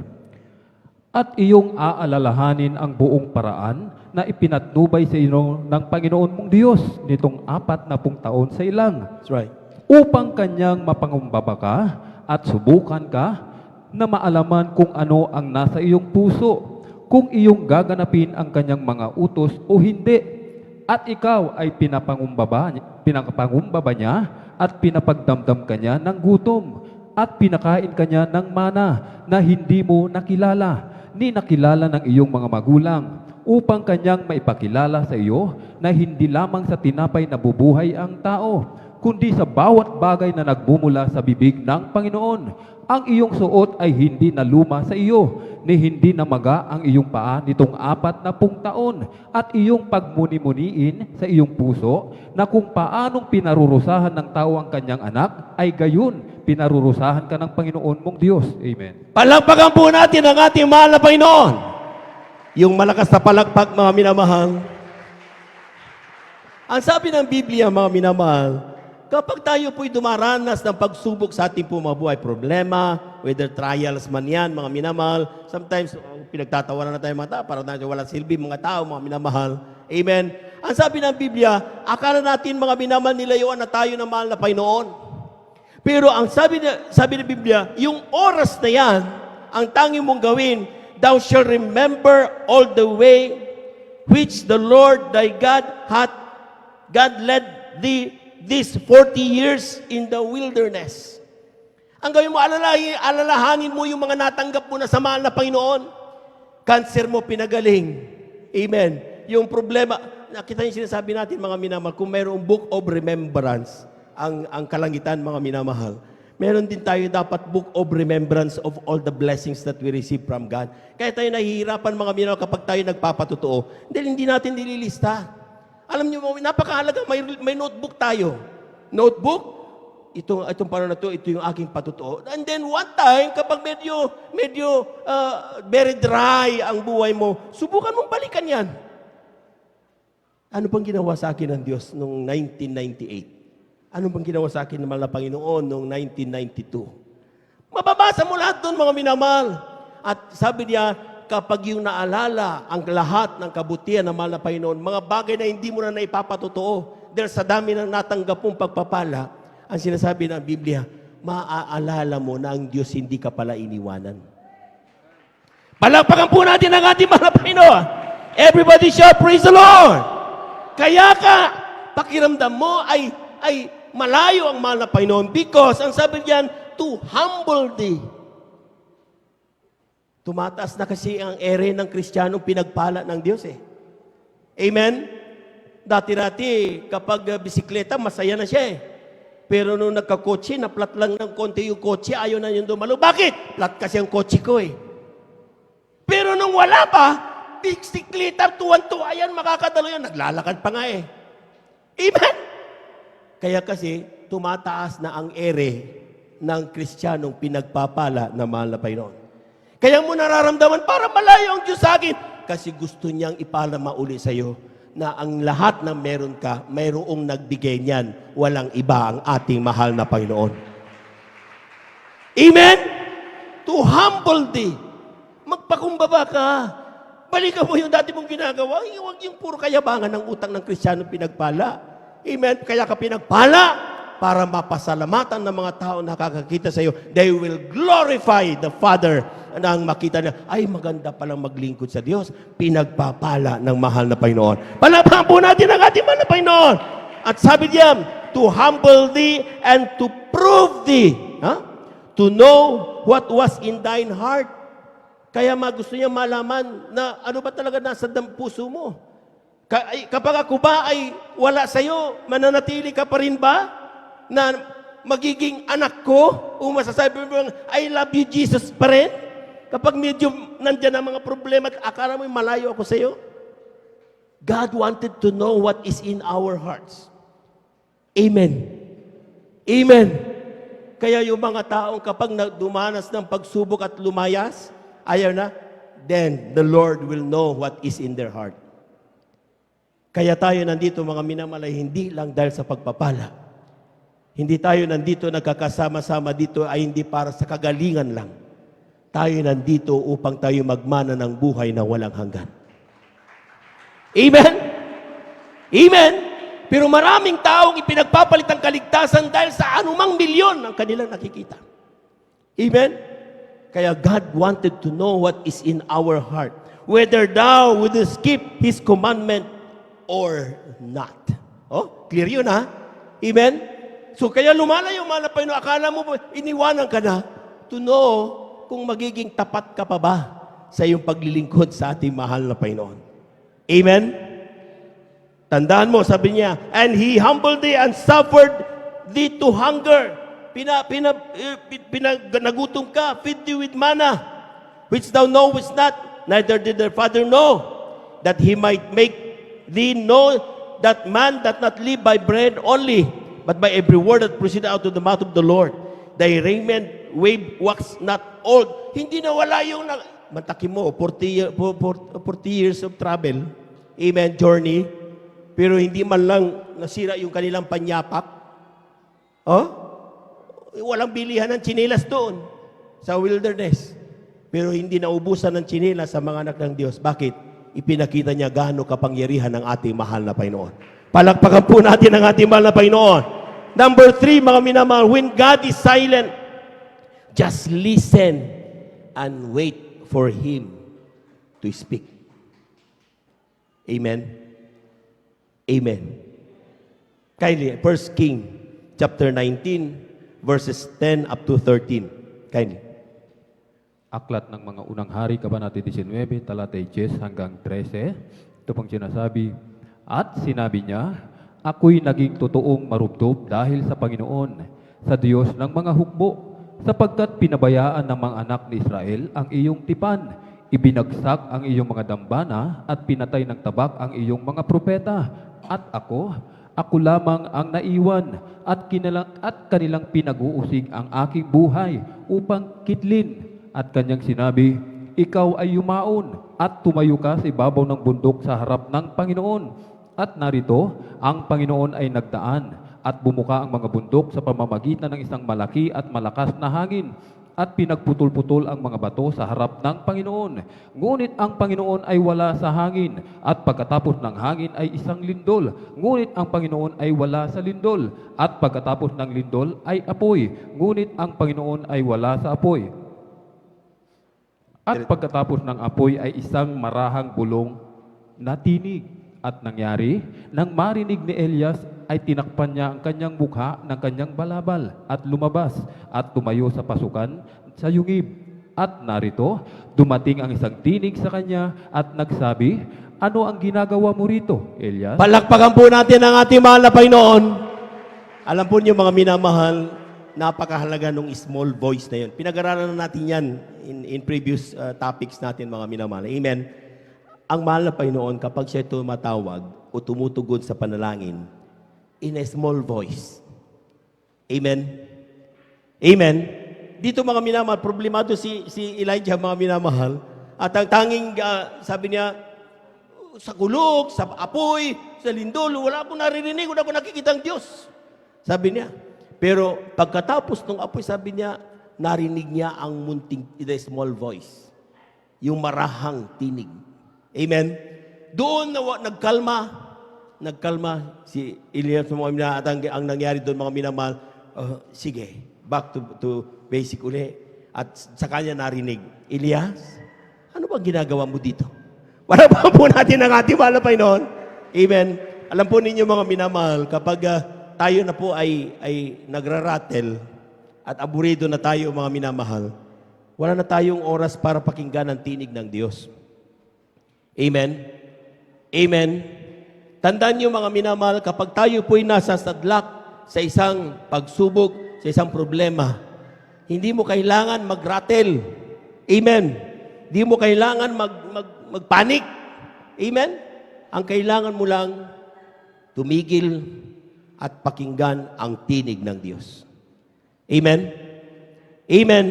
At iyong aalalahanin ang buong paraan na ipinatnubay sa iyo ng Panginoon mong Diyos nitong 40 taon sa ilang, That's right. upang kanyang mapangumbaba ka at subukan ka na maalaman kung ano ang nasa iyong puso, kung iyong gaganapin ang kanyang mga utos o hindi. At ikaw ay pinapangumbaba niya at pinapagdamdam kanya ng gutom at pinakain kanya ng mana na hindi mo nakilala, ni nakilala ng iyong mga magulang, upang kanyang maipakilala sa iyo na hindi lamang sa tinapay na bubuhay ang tao, kundi sa bawat bagay na nagmumula sa bibig ng Panginoon. Ang iyong suot ay hindi na luma sa iyo, ni hindi namaga ang iyong paa nitong 40 taon, at iyong pagmuni-muniin sa iyong puso na kung paanong pinarurusahan ng tao ang kanyang anak, ay gayon pinarurusahan ka ng Panginoon mong Diyos. Amen. Palakpakan po natin ang ating mahal na Panginoon. Yung malakas na palakpak, mga minamahal. Ang sabi ng Biblia, mga minamahal, kapag tayo po'y dumaranas ng pagsubok sa ating buhay, problema, whether trials man yan, mga minamahal, sometimes pinagtatawanan na tayo mga tao, para tayo walang silbi, mga tao, mga minamahal. Amen. Ang sabi ng Biblia, akala natin mga minamahal nilayuan na tayo ng mahal na Panginoon. Pero ang sabi ng Biblia, yung oras na yan, ang tanging mong gawin, thou shalt remember all the way which the Lord thy God led thee these 40 years in the wilderness. Ang gawin mo, alalahanin mo yung mga natanggap mo na sa mahal na Panginoon. Cancer mo pinagaling. Amen. Yung problema, nakita niyo sinasabi natin mga minamahal, kung mayroong book of remembrance, ang kalangitan mga minamahal, meron din tayo dapat book of remembrance of all the blessings that we receive from God. Kaya tayo nahihirapan mga minamahal kapag tayo nagpapatotoo. Dahil hindi natin nililista. Alam niyo, napakahalaga, may notebook tayo. Notebook, itong paano na ito yung aking patutuo. And then one time, kapag medyo very dry ang buhay mo, subukan mong balikan yan. Ano bang ginawa sa akin ng Diyos noong 1998? Ano bang ginawa sa akin ng mahal na Panginoon noong 1992? Mababasa mo lahat doon, mga minamahal. At sabi niya, kapag yung naalala ang lahat ng kabutihan ng mahal na Panginoon, mga bagay na hindi mo na naipapatotoo, dahil sa dami ng natanggap mong pagpapala, ang sinasabi ng Biblia, maaalala mo na ang Diyos hindi ka pala iniwanan. Palakpakan po natin ang ating mahal na Panginoon. Everybody shout, praise the Lord! Kaya ka, pakiramdam mo ay malayo ang mahal na Panginoon because ang sabi diyan, to humble thee. Tumataas na kasi ang ere ng Kristiyanong pinagpala ng Diyos eh. Amen? Dati-dati, kapag bisikleta, masaya na siya eh. Pero nung nagkakotse, na-flat lang ng konti yung kotse, ayaw na yung dumalo. Bakit? Flat kasi ang kotse ko eh. Pero nung wala pa, bisikleta, tuwan-tuwa yan, makakadalo yan. Naglalakad pa nga eh. Amen? Kaya kasi, tumataas na ang ere ng Kristiyanong pinagpapala na mahal na Panginoon. Kaya mo nararamdaman, para malayo ang Diyos sa akin. Kasi gusto niyang ipalama uli sa iyo na ang lahat ng meron ka, mayroong nagbigay niyan. Walang iba ang ating mahal na Panginoon. Amen? To humble thee. Magpakumbaba ka. Balikan mo yung dati mong ginagawa. Huwag yung puro kayabangan ng utang ng Kristiyano pinagpala. Amen? Kaya ka pinagpala para mapasalamatan ng mga tao na nakakakita sa iyo. They will glorify the Father nang makita na, ay maganda palang maglingkod sa Diyos. Pinagpapala ng mahal na Panginoon. Palakpakan po natin ang ating mahal na Panginoon. At sabi diyan, to humble thee and to prove thee. To know what was in thine heart. Kaya gusto niya malaman na ano ba talaga nasa puso mo. Kapag ako ba ay wala sa iyo, mananatili ka pa rin ba na magiging anak ko? O masasabi mo, I love you Jesus pa rin? Kapag medyo nandyan ang mga problema at akala mo malayo ako sa iyo? God wanted to know what is in our hearts. Amen. Amen. Kaya yung mga taong kapag dumanas ng pagsubok at lumayas, ayaw na, then the Lord will know what is in their heart. Kaya tayo nandito mga minamalay, hindi lang dahil sa pagpapala. Hindi tayo nandito nagkakasama-sama dito ay hindi para sa kagalingan lang. Tayo nandito upang tayo magmana ng buhay na walang hanggan. Amen? Amen? Pero maraming taong ipinagpapalit ang kaligtasan dahil sa anumang milyon ang kanilang nakikita. Amen? Kaya God wanted to know what is in our heart. Whether thou would skip His commandment or not. Oh, clear yun ha? Amen? So kaya lumalayo, mahal na Panginoon, akala mo iniwanan ka na to know kung magiging tapat ka pa ba sa iyong paglilingkod sa ating mahal na Panginoon. Amen? Tandaan mo, sabi niya, and He humbled thee and suffered thee to hunger. Nagutom ka, feed thee with manna, which thou knowest not, neither did thy father know, that He might make thee know that man doth not live by bread only, but by every word that proceeded out of the mouth of the Lord. Thy raiment wax not old. Hindi na wala yung matakin mo, 40 years of travel, amen, journey, pero hindi man lang nasira yung kanilang panyapak. Oh? Walang bilihan ng tsinelas doon sa wilderness. Pero hindi naubusan ng tsinelas sa mga anak ng Diyos. Bakit? Ipinakita niya gaano kapangyarihan ng ating mahal na Panginoon. Palakpakan po natin ang ating mahal na Panginoon. Number 3, mga minamahal, when God is silent, just listen and wait for Him to speak. Amen? Amen. Kindly, 1 King chapter 19, verses 10 up to 13. Kindly. Aklat ng mga unang hari, Kabanata 19, talatay 10 hanggang 13. Ito pong sinasabi, at sinabi niya, ako'y naging totoong marubdob dahil sa Panginoon, sa Diyos ng mga hukbo, sapagkat pinabayaan ng mga anak ni Israel ang iyong tipan, ibinagsak ang iyong mga dambana at pinatay ng tabak ang iyong mga propeta. at ako lamang ang naiwan at kanilang pinag-uusig ang aking buhay upang kitlin. At kanyang sinabi, ikaw ay yumaon at tumayo ka sa ibabaw ng bundok sa harap ng Panginoon. At narito, ang Panginoon ay nagdaan at bumuka ang mga bundok sa pamamagitan ng isang malaki at malakas na hangin at pinagputol-putol ang mga bato sa harap ng Panginoon. Ngunit ang Panginoon ay wala sa hangin at pagkatapos ng hangin ay isang lindol. Ngunit ang Panginoon ay wala sa lindol at pagkatapos ng lindol ay apoy. Ngunit ang Panginoon ay wala sa apoy. At pagkatapos ng apoy ay isang marahang bulong na tinig. At nangyari, nang marinig ni Elias, ay tinakpan niya ang kanyang mukha ng kanyang balabal at lumabas at tumayo sa pasukan sa yungib. At narito, dumating ang isang tinig sa kanya at nagsabi, ano ang ginagawa mo rito, Elias? Palakpakan po natin ang ating mahal na Panginoon. Alam po niyo mga minamahal, napakahalaga nung small voice na yun. Pinag-aralan na natin yan in previous topics natin mga minamahal. Amen. Ang mahal na Panginoon, kapag siya tumatawag o tumutugod sa panalangin, in a small voice. Amen? Amen? Dito mga minamahal, problemado si Elijah mga minamahal. At ang tanging, sabi niya, sa kulog, sa apoy, sa lindol, wala akong naririnig, wala akong nakikita ang Diyos. Sabi niya. Pero pagkatapos ng apoy, sabi niya, narinig niya ang munting, the small voice. Yung marahang tinig. Amen? Doon nagkalma si Elias mga minamahal at ang nangyari doon mga minamahal, sige, back to basic uli. At sa kanya narinig, Elias, ano bang ginagawa mo dito? Wala pa po natin ang ating mahal na Panginoon. Amen? Alam po ninyo mga minamahal, kapag tayo na po ay nagraratel at aburido na tayo mga minamahal, wala na tayong oras para pakinggan ang tinig ng Diyos. Amen? Amen? Tandaan niyo mga minamahal, kapag tayo po'y nasa sadlak sa isang pagsubok, sa isang problema, hindi mo kailangan mag-rattle. Amen? Hindi mo kailangan mag-panic. Amen? Ang kailangan mo lang, tumigil at pakinggan ang tinig ng Diyos. Amen? Amen?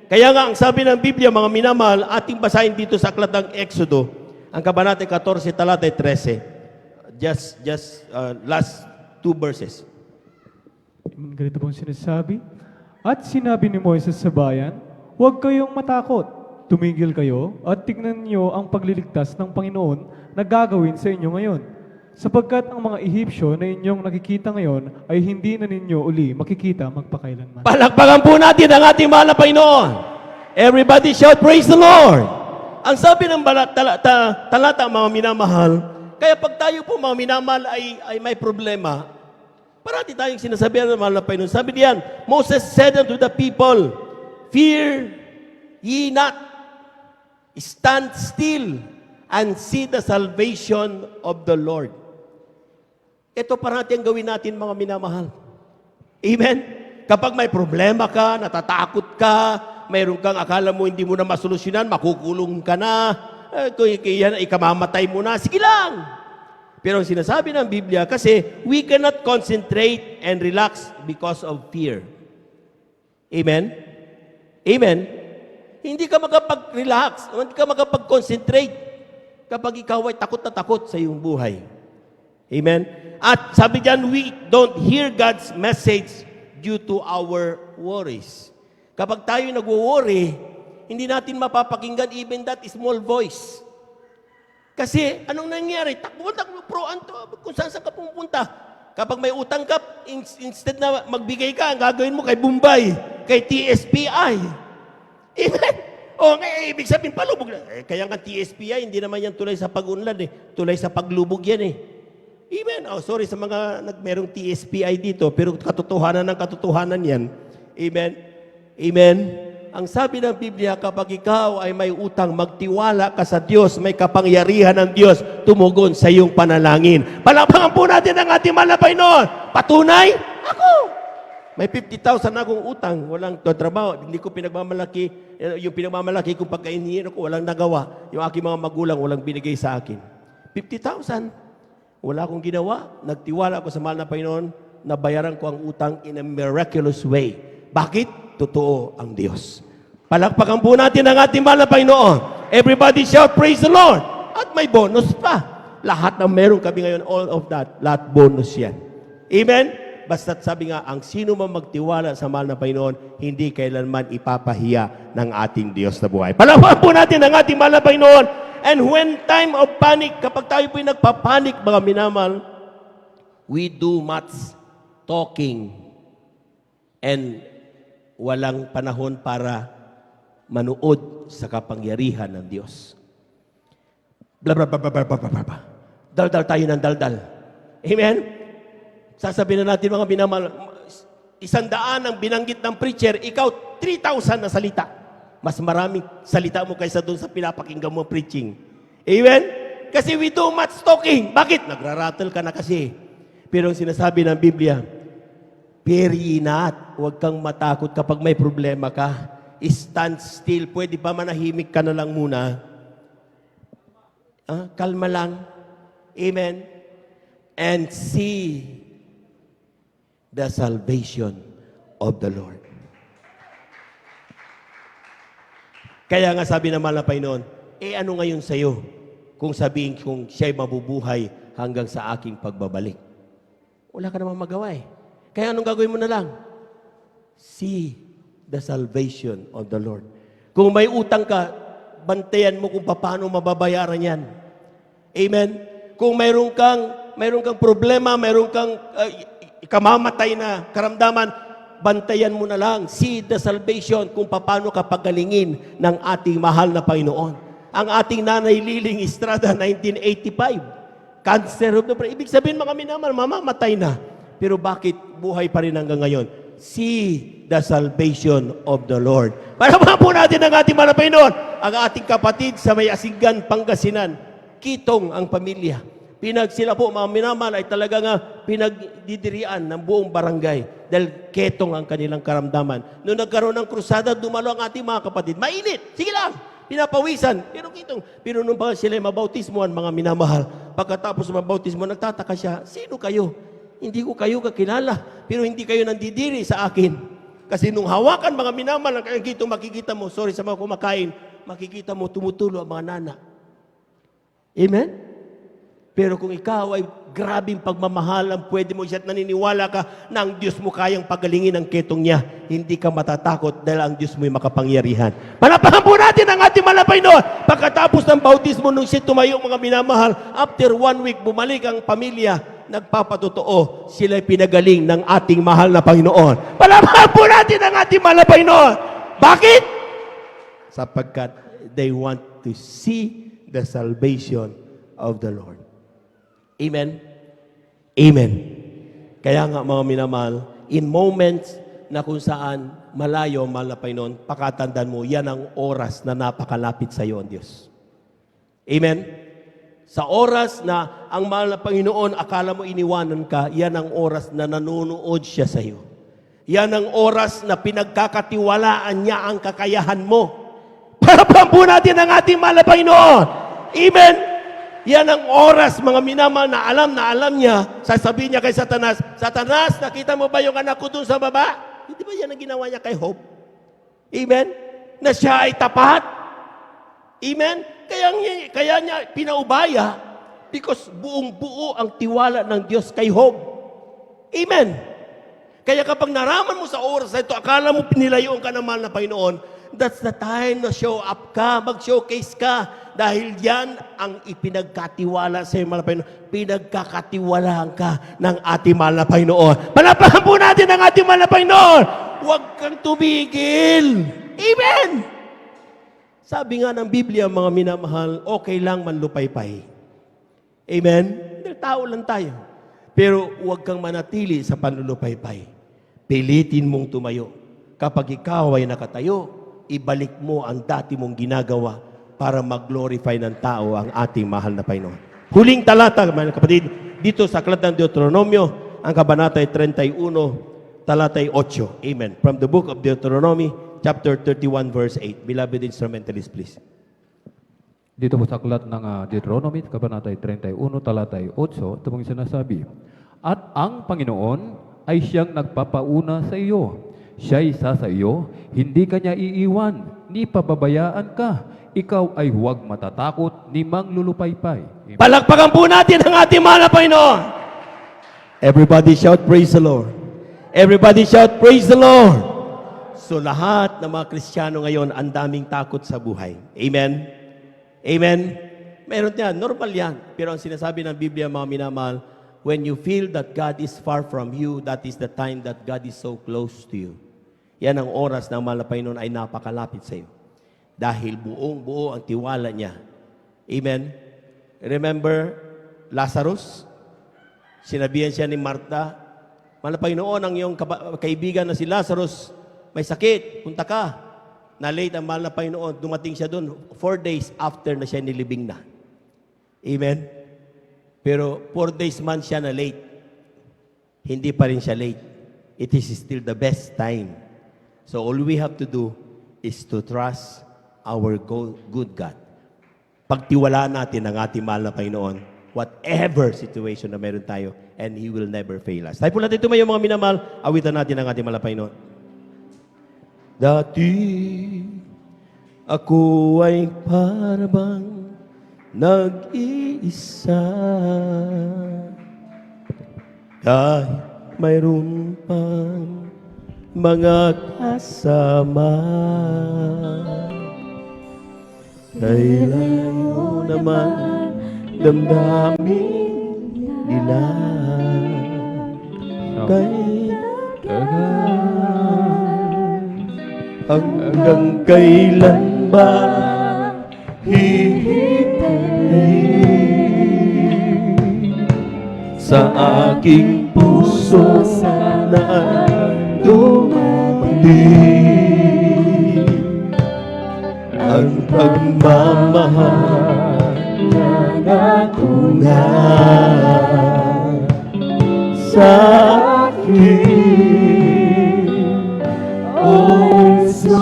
Kaya nga, ang sabi ng Biblia, mga minamahal, ating basahin dito sa aklat ng Exodo, ang kabanata 14, talata 13. Just last 2 verses. Ganito pong sinasabi. At sinabi ni Moises sa bayan, huwag kayong matakot. Tumigil kayo at tignan niyo ang pagliligtas ng Panginoon na gagawin sa inyo ngayon. Sapagkat ang mga Ehipsyo na inyong nakikita ngayon ay hindi na ninyo uli makikita magpakailanman. Palakpakan po natin ang ating mahal na Panginoon. Everybody shout, praise the Lord! Ang sabi ng talata mga minamahal, kaya pag tayo po mga minamahal ay may problema, parati tayong sinasabihan ng mahal na Panginoon. Sabi diyan, Moses said unto the people, fear ye not, stand still and see the salvation of the Lord. Ito parati ang gawin natin mga minamahal. Amen? Kapag may problema ka, natatakot ka, mayroon kang akala mo hindi mo na masolusyonan, makukulong ka na, kaya ikamamatay mo na, sige lang. Pero ang sinasabi ng Biblia, kasi we cannot concentrate and relax because of fear. Amen? Amen? Hindi ka makapag-relax, hindi ka makapag-concentrate kapag ikaw ay takot na takot sa iyong buhay. Amen? At sabi diyan, we don't hear God's message due to our worries. Kapag tayo nagwo-worry, hindi natin mapapakinggan even that small voice. Kasi anong nangyari? Takbo kung saan ka pumunta. Kapag may utang ka, instead na magbigay ka, ang gagawin mo kay Bombay, kay TSPI. Amen? O, ibig sabihin, palubog na. Kaya nga TSPI, hindi naman yan tulay sa pag-unlad Tulay sa paglubog yan Amen? Oh, sorry sa mga merong TSPI dito, pero katotohanan ng katotohanan yan. Amen? Amen? Ang sabi ng Biblia, kapag ikaw ay may utang, magtiwala ka sa Diyos, may kapangyarihan ng Diyos, tumugon sa iyong panalangin. Palakpakan po natin ang ating mahal na Panginoon. Patunay, ako. May 50,000 na akong utang, walang trabaho, hindi ko pinagmamalaki, yung pinagmamalaki kung pagkainihin ko, walang nagawa. Yung aking mga magulang, walang binigay sa akin. 50,000. Wala akong ginawa. Nagtiwala ako sa mahal na Panginoon. Nabayaran ko ang utang in a miraculous way. Bakit? Totoo ang Diyos. Palakpakan po natin ang ating mahal na Panginoon. Everybody shout, praise the Lord. At may bonus pa. Lahat ng meron kami ngayon, all of that, lahat bonus yan. Amen? Basta't sabi nga, ang sino man magtiwala sa mahal na Panginoon, hindi kailanman ipapahiya ng ating Diyos na buhay. Palakpakan po natin ang ating mahal na Panginoon. And when time of panic, kapag tayo po'y nagpapanik, mga minamahal, we do much talking and walang panahon para manuod sa kapangyarihan ng Diyos. Bla bla bla bla bla bla bla bla. Daldal tayo ng daldal. Amen? Sasabihin na natin mga minamahal, 100 ang binanggit ng preacher, ikaw 3,000 na salita. Mas maraming salita mo kaysa doon sa pinapakinggan mo preaching. Amen? Kasi we do much talking. Bakit? Nagrarattle ka na kasi. Pero ang sinasabi ng Biblia, fear ye not. Huwag kang matakot kapag may problema ka. Stand still. Pwede ba manahimik ka na lang muna? Kalma lang. Amen? And see the salvation of the Lord. Kaya nga sabi ng mahal na Panginoon, ano ngayon sa'yo kung sabihin kung siya'y mabubuhay hanggang sa aking pagbabalik? Wala ka namang magawa eh. Kaya anong gagawin mo na lang? See the salvation of the Lord. Kung may utang ka, bantayan mo kung paano mababayaran yan. Amen? Kung mayroon kang problema, mayroon kang kamamatay na karamdaman, bantayan mo na lang. See the salvation kung paano ka pagalingin ng ating mahal na Panginoon. Ang ating nanay Liling Estrada, 1985. Cancer of the brain. Ibig sabihin mga minamahal, mamamatay na. Pero bakit buhay pa rin hanggang ngayon? See the salvation of the Lord. Para po natin ang ating mahal na Panginoon. Ang ating kapatid sa may Asigan, Pangasinan, Kitong ang pamilya. Sila po, mga minamahal, ay talaga nga pinagdidirian ng buong barangay dahil ketong ang kanilang karamdaman. Noong nagkaroon ng krusada, dumalo ang ating mga kapatid. Mainit! Sige lang! Pinapawisan. Pero nung pa sila mabautismoan, mga minamahal, pagkatapos mabautismo, nagtataka siya, sino kayo? Hindi ko kayo kakilala, pero hindi kayo nandidiri sa akin. Kasi nung hawakan mga minamahal, makikita mo, sorry sa mga kumakain, makikita mo tumutulo ang mga nana. Amen? Pero kung ikaw ay grabing pagmamahal ang pwede mo siya at naniniwala ka na ang Diyos mo kayang pagalingin ang ketong niya, hindi ka matatakot dahil ang Diyos mo ay makapangyarihan. Palapakan po natin ang ating mahal na Panginoon. Pagkatapos ng bautismo nung siya tumayo mga minamahal, after 1 week, bumalik ang pamilya, nagpapatotoo, sila'y pinagaling ng ating mahal na Panginoon. Palapakan po natin ang ating mahal na Panginoon. Bakit? Sapagkat they want to see the salvation of the Lord. Amen? Amen. Kaya nga mga minamahal, in moments na kung saan malayo ang mahal na Panginoon, pakatandaan mo, yan ang oras na napakalapit sa iyo ang Diyos. Amen? Sa oras na ang mahal na Panginoon, akala mo iniwanan ka, yan ang oras na nanonood siya sa iyo. Yan ang oras na pinagkakatiwalaan niya ang kakayahan mo. Parapan po natin ang ating mahal na Panginoon. Amen? Yan ang oras, mga minamahal, na alam niya, sasabihin niya kay Satanas, Satanas, nakita mo ba yung anak ko dun sa baba? Hindi ba yan ang ginawa niya kay Job? Amen? Na siya ay tapat? Amen? Kaya niya pinaubaya because buong buo ang tiwala ng Diyos kay Job. Amen? Kaya kapag naraman mo sa oras na ito, akala mo pinilayoon ka ng mahal na Panginoon, that's the time na show up ka, mag-showcase ka. Dahil yan ang ipinagkatiwala sa mahal na Panginoon. Pinagkakatiwalaan ka ng ating mahal na Panginoon. Palapakan po natin ang ating mahal na Panginoon. Huwag kang tumigil. Amen! Sabi nga ng Biblia, mga minamahal, okay lang manlupaypay. Amen? Dahil tao lang tayo. Pero huwag kang manatili sa panlulupaypay. Pilitin mong tumayo. Kapag ikaw ay nakatayo, ibalik mo ang dati mong ginagawa para mag-glorify ng tao ang ating mahal na Panginoon. Huling talata, mga kapatid, dito sa Aklat ng Deuteronomio, ang kabanata ay 31, talata ay 8. Amen. From the book of Deuteronomy, chapter 31, verse 8. Beloved instrumentalists, please. Dito po sa aklat ng Deuteronomy, Kabanata 31, talatay 8, ito pong sinasabi, at ang Panginoon ay siyang nagpapauna sa iyo. Siya isa sa iyo, hindi ka niya iiwan, ni pababayaan ka. Ikaw ay huwag matatakot, ni manglulupaypay. Amen. Palakpakan po natin ang ating mahal na Panginoon. Everybody shout, praise the Lord. Everybody shout, praise the Lord. So lahat ng mga Kristiyano ngayon, ang daming takot sa buhay. Amen? Amen? Meron yan, normal yan. Pero ang sinasabi ng Biblia, mga minamahal, when you feel that God is far from you, that is the time that God is so close to you. Yan ang oras ng mahal na Panginoon ay napakalapit sa iyo. Dahil buong-buo ang tiwala niya. Amen? Remember Lazarus? Sinabihan siya ni Martha, mahal na Panginoon, ang iyong kaibigan na si Lazarus, may sakit, punta ka. Na-late ang mahal na Panginoon, dumating siya doon 4 days after na siya nilibing na. Amen? Pero 4 days man siya na late. Hindi pa rin siya late. It is still the best time. So all we have to do is to trust our good God. Pagtiwalaan natin ang ating mahal na Panginoon, whatever situation na meron tayo, and He will never fail us. Tayo po natin tumayo mga minamahal, awitan natin ang ating mahal na Panginoon. Dati ako ay parabang nag-iisa, kahit mayroon pang mga kasama, kailan naman damdamin nila, kay hanggang kailan ba hihintayin sa aking puso na dumating ang pagmamahal na tunay sa akin, O Jesus.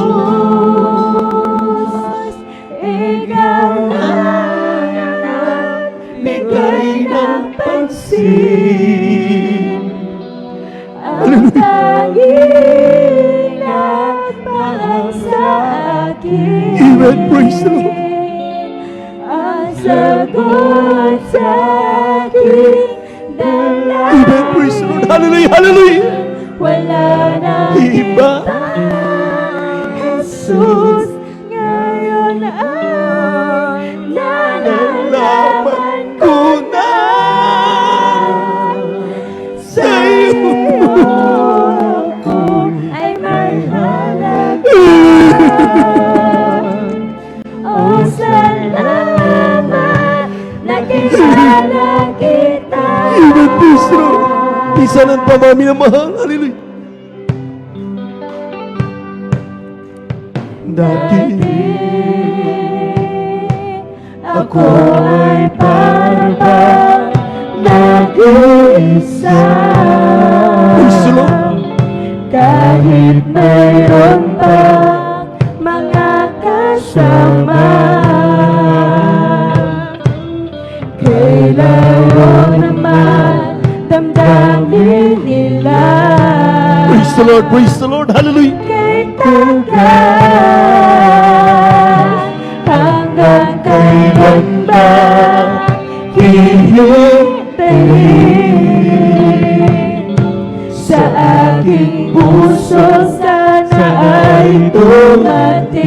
Ikaw ang bigay ng pansin, ang tanging nagmahal sa akin. Amen, praise the Lord. Ang sagot sa aking dalangin. Amen, praise the Lord. Hallelujah, hallelujah. Wala na iba, Jesus, ngayon ang nalalaman ko na sa'yo ko ay mahalaga. O salamat na kilala kita. Amen, praise the Lord. Pisanan pa mami na mahal. Hallelujah. Dati ako ay parang nag-iisa, kahit mayroon pa mga kasama, kailan naman damdamin nila. Praise the Lord, praise the Lord, hallelujah. Kay tagal, hanggang kailan ba hihintayin sa aking puso, sana ay dumating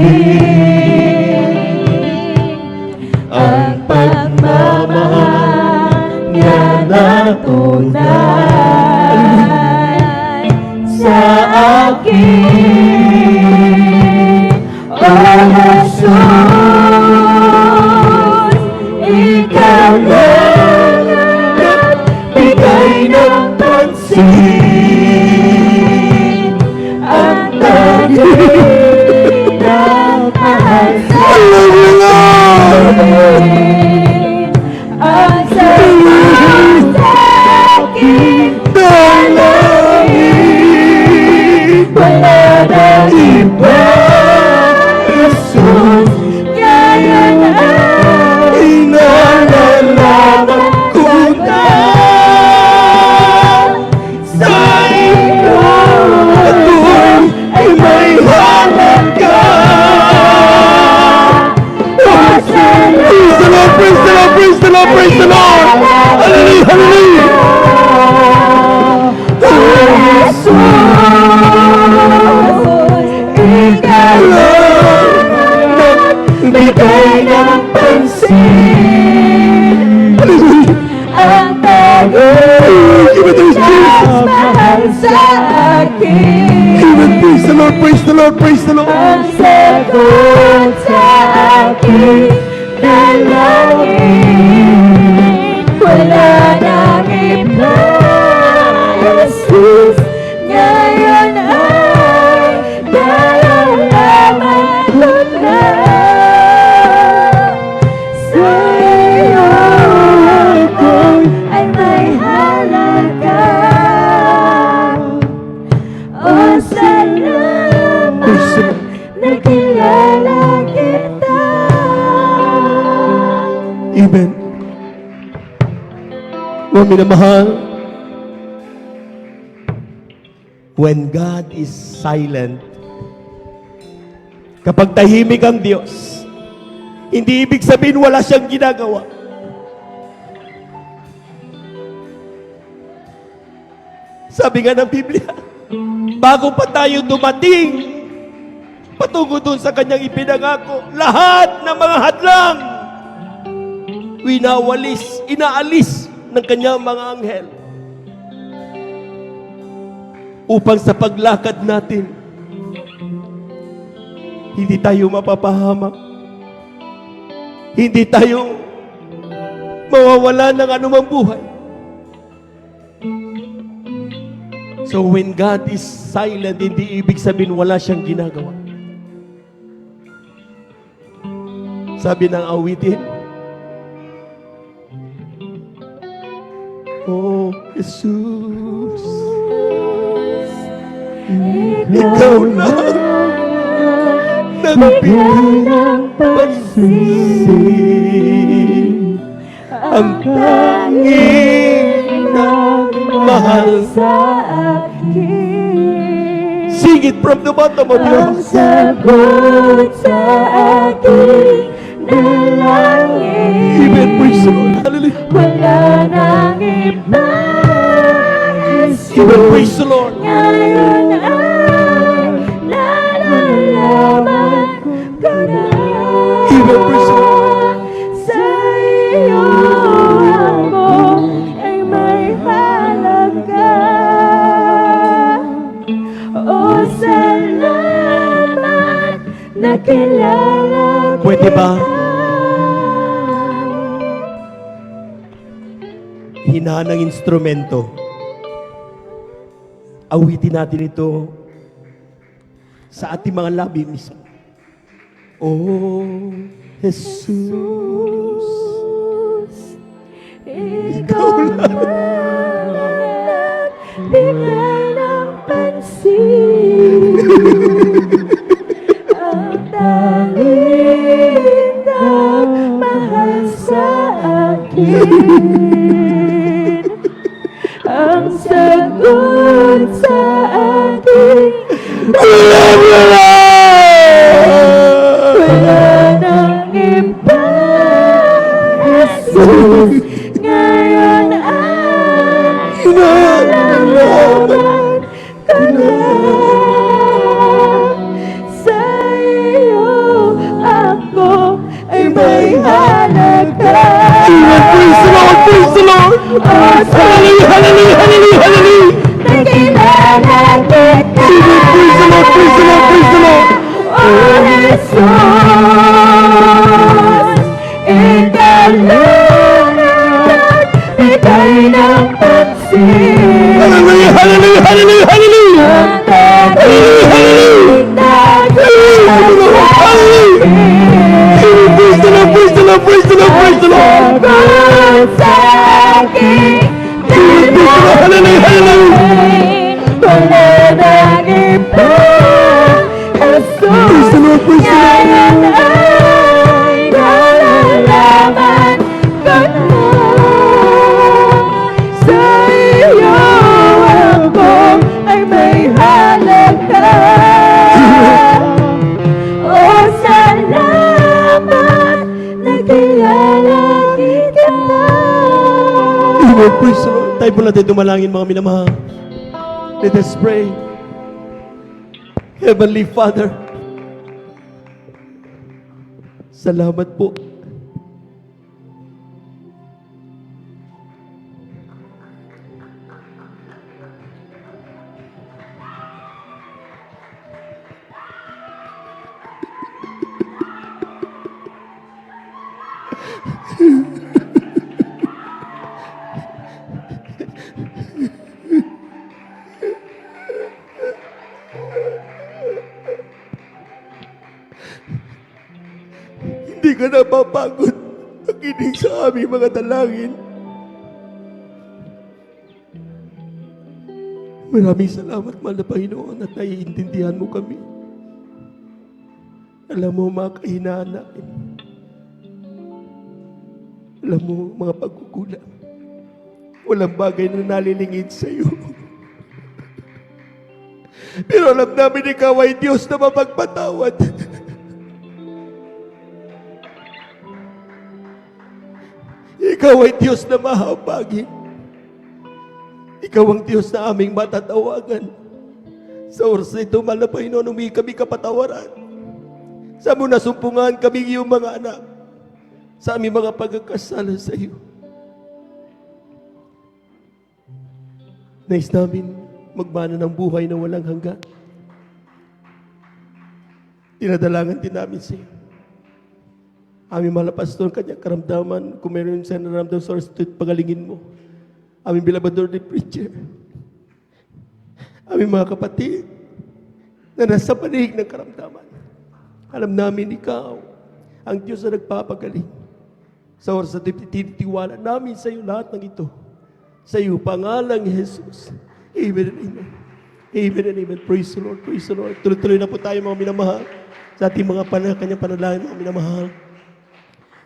ang pagmamahal niya na tunay sa akin. O Jesus, ikaw lang ang bigay ng pansin, ang tanging nagmahal sa akin. Ang sagot sa aking dalangin, wala na iba, Jesus, ngayon ang Lord, praise the Lord, praise the Lord. Ang sagot sa aking dalangin, wala nang iba, Jesus, ngayon ay nalalaman ko na sa iyo ako ay may halaga. O salamat, nakilala kita. Amen. Mga minamahal, when God is silent, kapag tahimik ang Diyos, hindi ibig sabihin wala siyang ginagawa. Sabi nga ng Biblia, bago pa tayo dumating patungo doon sa kanyang ipinangako, lahat ng mga hadlang inaalis ng kanyang mga anghel upang sa paglakad natin hindi tayo mapapahamak, hindi tayo mawawala ng anumang buhay. So when God is silent, hindi ibig sabihin wala siyang ginagawa. Sabi ng awitin, Oh, Jesus, Ikaw lang nagbigay ng pansin, ang tanging nagmahal sa akin. Sing it from the bottom of your Ang heart. sagot sa aking dalangin, Amen. Praise the Lord. Hallelujah. wala nang iba, Jesus, Amen. Praise the Lord. ngayon ay nalalaman ko na Amen. Praise the Lord. sa iyo ako ay may halaga. O salamat, nakilala kita. Pwede ba hinaan ng instrumento? Awitin natin ito sa ating mga labi mismo. Oh, Jesus, Ikaw lang bigay ng pansin, ang tanging nagmahal sa akin. Ang sagot sa aking wala nang iba, Jesus, ngayon ay nalalaman ko na sa iyo ako ay may halaga. praise the Lord, praise the Lord. Hallelujah, hallelujah, hallelujah, hallelujah. Nakilala kita. Praise the Lord, praise the Lord, praise the Lord. Oh, Jesus, Ikaw lang nagbigay ng pansin, Hallelujah, hallelujah, hallelujah, hallelujah. ang tanging nagmahal sa akin. Praise the Lord, praise the Lord, praise the Lord, praise the Lord. Sagot sa aking Hallelujah, hallelujah. wala nang iba, Praise the Lord, praise the Lord. ngayon ay nalalaman ko na sa iyo ako ay may halaga. O salamat, nakilala kita. Amen, praise the Lord. Tayo po natin dumalangin, mga minamahal. Let us pray. Heavenly Father, salamat po. Hindi ka napapagod nakinig sa aming mga dalangin. Maraming salamat, mahal na Panginoon, at naiintindihan mo kami. Alam mo mga kahinaan namin. Alam mo mga pagkukulang. Walang bagay na nalilingid sa iyo. Pero alam namin ikaw ay Diyos na mapagpatawad. Ikaw ay Diyos na mahabagin. Ikaw ang Diyos na aming matatawagan. Sa oras na ito, mahal na Panginoon, humingi kami kapatawaran. Sa mo nasumpungan kami iyong mga anak. Sa aming mga pagkakasala sa iyo. Nais namin magmana ng buhay na walang hanggan. Dinadalangan din namin sa iyo. Aming mahal na pastor, kanyang karamdaman, kung meron siya naramdaman sa oras ito, pagalingin mo. Aming bilabador ni preacher. Aming mga kapatid na nasa panig ng karamdaman. Alam namin ikaw, ang Diyos na nagpapagaling. Sa oras na tinitiwala namin sa iyo lahat ng ito. Sa iyo, pangalang Jesus. Amen and amen. Amen and amen. Praise the Lord, praise the Lord. Tuloy-tuloy na po tayo mga minamahal. Sa ating mga kanyang panalangin, mga minamahal.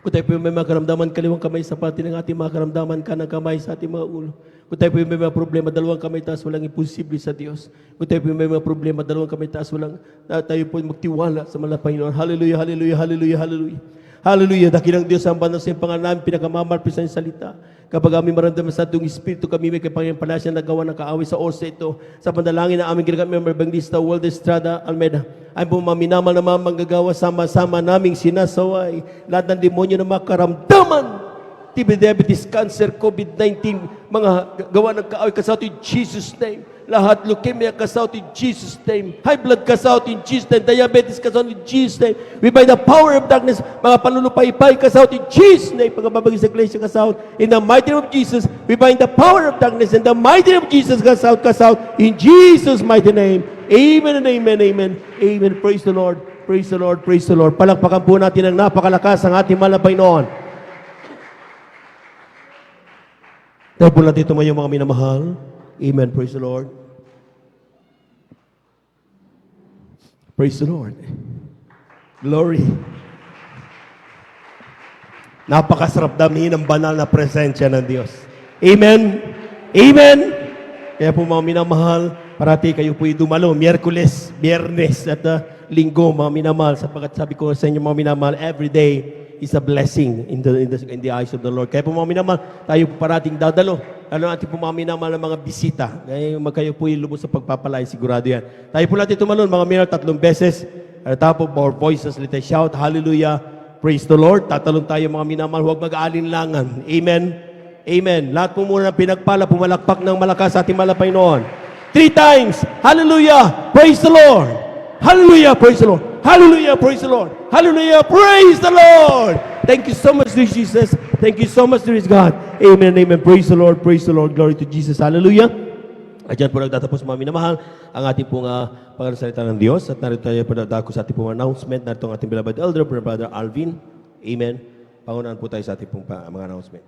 Kung tayo po may mga karamdaman, kaliwang kamay sa pati ng ating mga karamdaman, kanang kamay sa ating mga ulo. Kung tayo po may mga problema, dalawang kamay taas, walang imposible sa Diyos. Kung tayo po may mga problema, dalawang kamay taas, walang tayo po magtiwala sa mga Panginoon. Hallelujah, hallelujah, hallelujah, hallelujah. Hallelujah, dakilang Diyos ang banal sa iyong pangalan namin, pinakamamarpis ng salita. Kapag aming maramdaman sa itong Espiritu, kami may kapangyarihan na nagawa ng kaaway sa oras ito. Sa pandalangin na aming ginagamit, Member Evangelista Waldo Estrada Almeida, ay po maminamal na mga manggagawa, sama-sama naming sinasaway lahat ng demonyo na makaramdaman. TB, diabetes, cancer, COVID-19, mga gawa ng kaaway, kasawat in Jesus' name. Lahat leukemia, kasawat in Jesus' name. High blood, kasawat in Jesus' name. Diabetes, kasawat in Jesus' name. We by the power of darkness, mga panulupaypay, kasawat in Jesus' name. Pagkababagin sa iglesia, kasawat in the mighty name of Jesus. We bind the power of darkness in the mighty name of Jesus, kasawat in Jesus' mighty name. Amen and amen, amen. Amen. Praise the Lord. Praise the Lord. Praise the Lord. Palakpakan po natin ang napakalakas ang ating mahal na Panginoon. Dahil po natin tumayo mga minamahal. Amen. Praise the Lord. Praise the Lord. Glory. Napakasarap damhin ang banal na presensya ng Diyos. Amen. Amen. Kaya po mga minamahal, parati kayo po'y dumalo, Miyerkules, Biyernes at Linggo, mga minamahal. Sapagkat sabi ko sa inyo mga minamahal, every day is a blessing in the eyes of the Lord. Kaya po mga minamahal, tayo po parating dadalo. Ano natin po mga minamahal ng mga bisita. Kaya kayo po'y lubos sa pagpapalay, sigurado yan. Tayo po natin tumalon, mga minamahal, 3 beses. At tapos, our voices, let us shout, hallelujah, praise the Lord. Tatalon tayo mga minamahal, huwag mag-aalinlangan. Amen. Amen. Lahat po muna pinagpala, pumalakpak ng malakas sa ating mahal na Panginoon. 3 times. Hallelujah. Praise the Lord. Hallelujah. Praise the Lord. Hallelujah. Praise the Lord. Hallelujah. Praise the Lord. Thank you so much, dear Jesus. Thank you so much, dear God. Amen. Amen. Praise the Lord. Praise the Lord. Glory to Jesus. Hallelujah. At dyan po nagtatapos mga minamahal ang ating pong pagkasalita ng Diyos. At narito tayo po nagtatapos sa ating pong announcement. Narito ang ating beloved elder, Brother Alvin. Amen. Pangunahan po tayo sa ating pong mga announcement.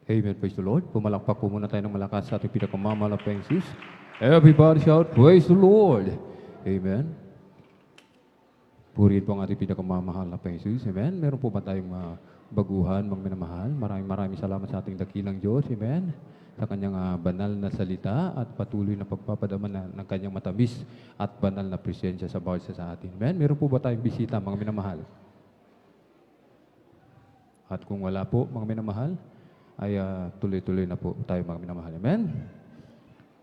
Amen, praise the Lord. Pumalakpak po muna tayo ng malakas sa ating pinakamamahal na Panginoon. Everybody shout, praise the Lord. Amen. Purihin po ang ating pinakamamahal na Panginoon. Amen. Meron po ba tayong baguhan, mga minamahal? Maraming salamat sa ating dakilang Diyos. Amen. Sa kanyang banal na salita at patuloy na pagpapadaman ng kanyang matamis at banal na presensya sa bawat isa sa atin. Amen. Meron po ba tayong bisita, mga minamahal? At kung wala po, mga minamahal, ay tuloy-tuloy na po tayo mga minamahal. Amen?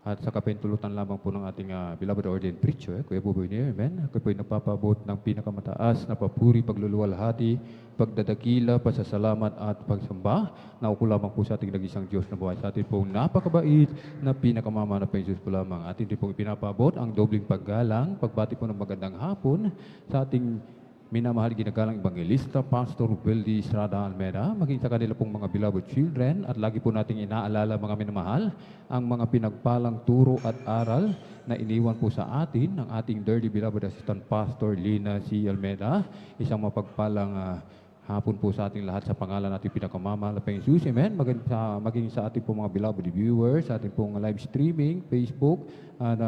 At sa kapintulutan lamang po ng ating beloved ordained preacher, Kuya Buboy niya, amen. Ako po'y nagpapabot ng pinakamataas na papuri, pagluluwalhati, pagdadakila, pasasalamat at pagsamba. Nauko lamang po sa ating nagisang Diyos na buhay sa atin pong napakabait na pinakamama na Jesus po lamang. At hindi pong ipinapabot ang dobling paggalang, pagbati po ng magandang hapon sa ating minamahal ginagalang Evangelista, Pastor Weldy Estrada Almeda, maging sa kanila pong mga beloved children, at lagi po nating inaalala mga minamahal, ang mga pinagpalang turo at aral na iniwan po sa atin ng ating dearly beloved Assistant Pastor Lina C. Almeda. Isang mapagpalang hapon po sa ating lahat sa pangalan natin pinakamamahal na Jesus. Amen. Maging sa ating pong mga beloved viewers, sa ating pong live streaming, Facebook, at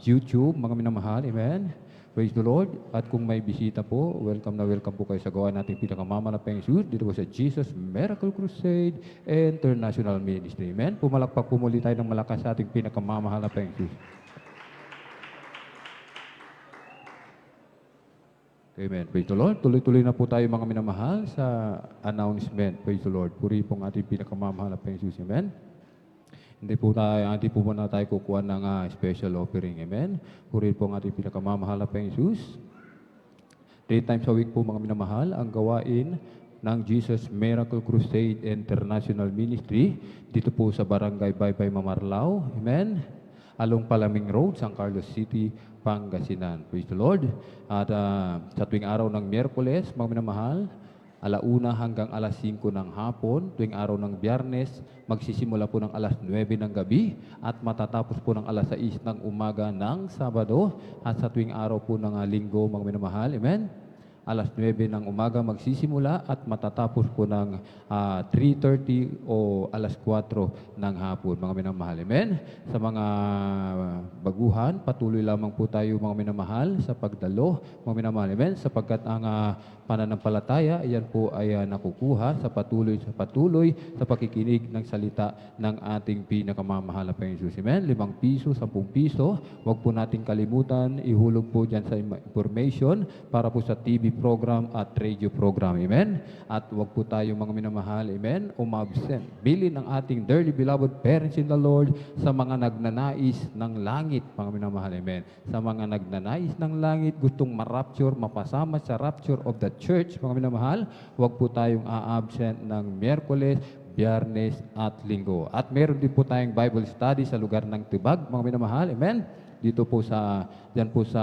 YouTube, mga minamahal. Amen. Praise the Lord. At kung may bisita po, welcome na welcome po kayo sa gawa nating pinakamamalaking suit dito po sa Jesus Miracle Crusade International Ministry. Amen. Pumalakpak po muli tayo ng malakas sa ating pinakamamalaking suit. Amen. Praise the Lord. Tuloy-tuloy na po tayo mga minamahal sa announcement. Praise the Lord. Puri pong ating pinakamamalaking suit. Amen. Hindi po muna tayo kukuha ng special offering. Amen. Puri po ang ating pinakamamahal na Jesus. 3 times a week po mga minamahal ang gawain ng Jesus Miracle Crusade International Ministry dito po sa Barangay Baybay, Mamarlao. Amen. Along Palaming Road, San Carlos City, Pangasinan. Praise the Lord. At sa tuwing araw ng Miyerkules, mga minamahal, 1:00 hanggang 5:00 ng hapon. Tuwing araw ng Biyernes, magsisimula po ng 9:00 ng gabi at matatapos po ng 6:00 ng umaga ng Sabado. At sa tuwing araw po ng Linggo, mga minamahal, amen, 9:00 ng umaga magsisimula at matatapos po ng 3:30 o 4:00 ng hapon, mga minamahal. Amen. Sa mga baguhan, patuloy lamang po tayo mga minamahal sa pagdalo, mga minamahal. Amen. Sapagkat ang pananampalataya, iyan po ay nakukuha sa patuloy sa pakikinig ng salita ng ating pinakamamahal na Panginoon Jesus. Amen. 5 piso, 10 piso. Huwag po nating kalimutan, ihulog po dyan sa information para po sa TV program at radio program. Amen. At huwag po tayo mga minamahal, amen, umabsent. Bilin ang ating dearly beloved parents in the Lord sa mga nagnanais ng langit, mga minamahal, amen. Sa mga nagnanais ng langit, gustong ma-rapture, mapasama sa rapture of the church, mga minamahal, huwag po tayong a-absent ng Miyerkules, Biyernes at Linggo. At meron din po tayong Bible study sa lugar ng Tibag, mga minamahal, amen. Dito po diyan po sa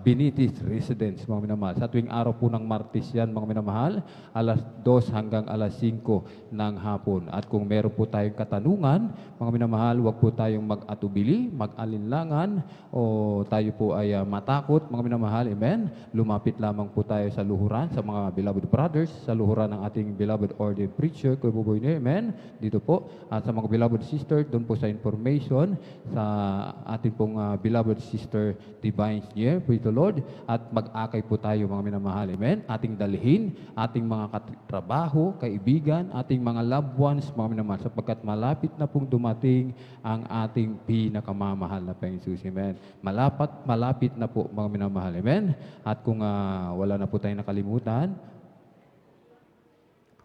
Benitis Residence, mga minamahal. Sa tuwing araw po ng Martes yan, mga minamahal, 2:00 hanggang 5:00 ng hapon. At kung meron po tayong katanungan, mga minamahal, huwag po tayong mag-atubili, mag-alinlangan, o tayo po ay matakot, mga minamahal, amen. Lumapit lamang po tayo sa luhuran, sa mga beloved brothers, sa luhuran ng ating beloved ordained preacher, Kuya Buboy niya, amen. Dito po. At sa mga beloved sister, doon po sa information, sa ating pong beloved sister Divine Year, praise the Lord. At mag-akay po tayo mga minamahal, amen. Ating dalhin, ating mga katrabaho, kaibigan, ating mga loved ones, mga minamahal, sapagkat malapit na pong dumating ang ating pinakamamahal na Panginoon Jesus, amen. Malapit na po mga minamahal, amen. At kung wala na po tayong nakalimutan,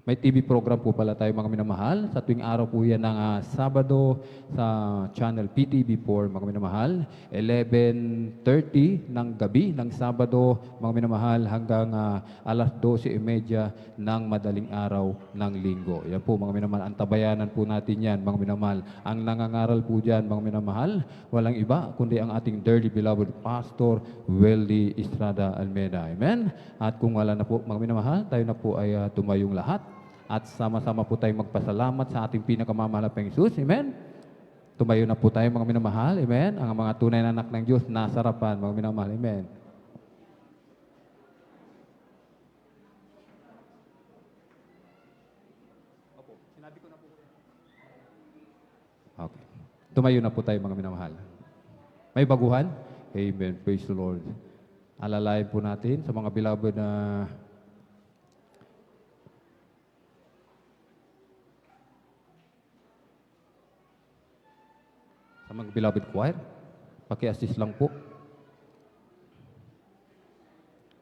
may TV program po pala tayo mga minamahal. Sa tuwing araw po yan ng Sabado sa channel PTV4, mga minamahal. 11:30 ng gabi ng Sabado, mga minamahal, hanggang 12:30 ng madaling araw ng Linggo. Yan po mga minamahal. Antabayanan po natin yan, mga minamahal. Ang nangangaral po dyan, mga minamahal, walang iba kundi ang ating dearly beloved Pastor Weldy Estrada Almeda. Amen. At kung wala na po, mga minamahal, tayo na po ay tumayong lahat. At sama-sama po tayong magpasalamat sa ating pinakamamahal na Panginoon Jesus. Amen. Tumayo na po tayo mga minamahal. Amen. Ang mga tunay na anak ng Diyos nasa harapan, mga minamahal. Amen. Okay. Tumayo na po tayo mga minamahal. May baguhan? Amen. Praise the Lord. Alalayan po natin sa mga beloved na sa mga beloved choir, paki-assist lang po.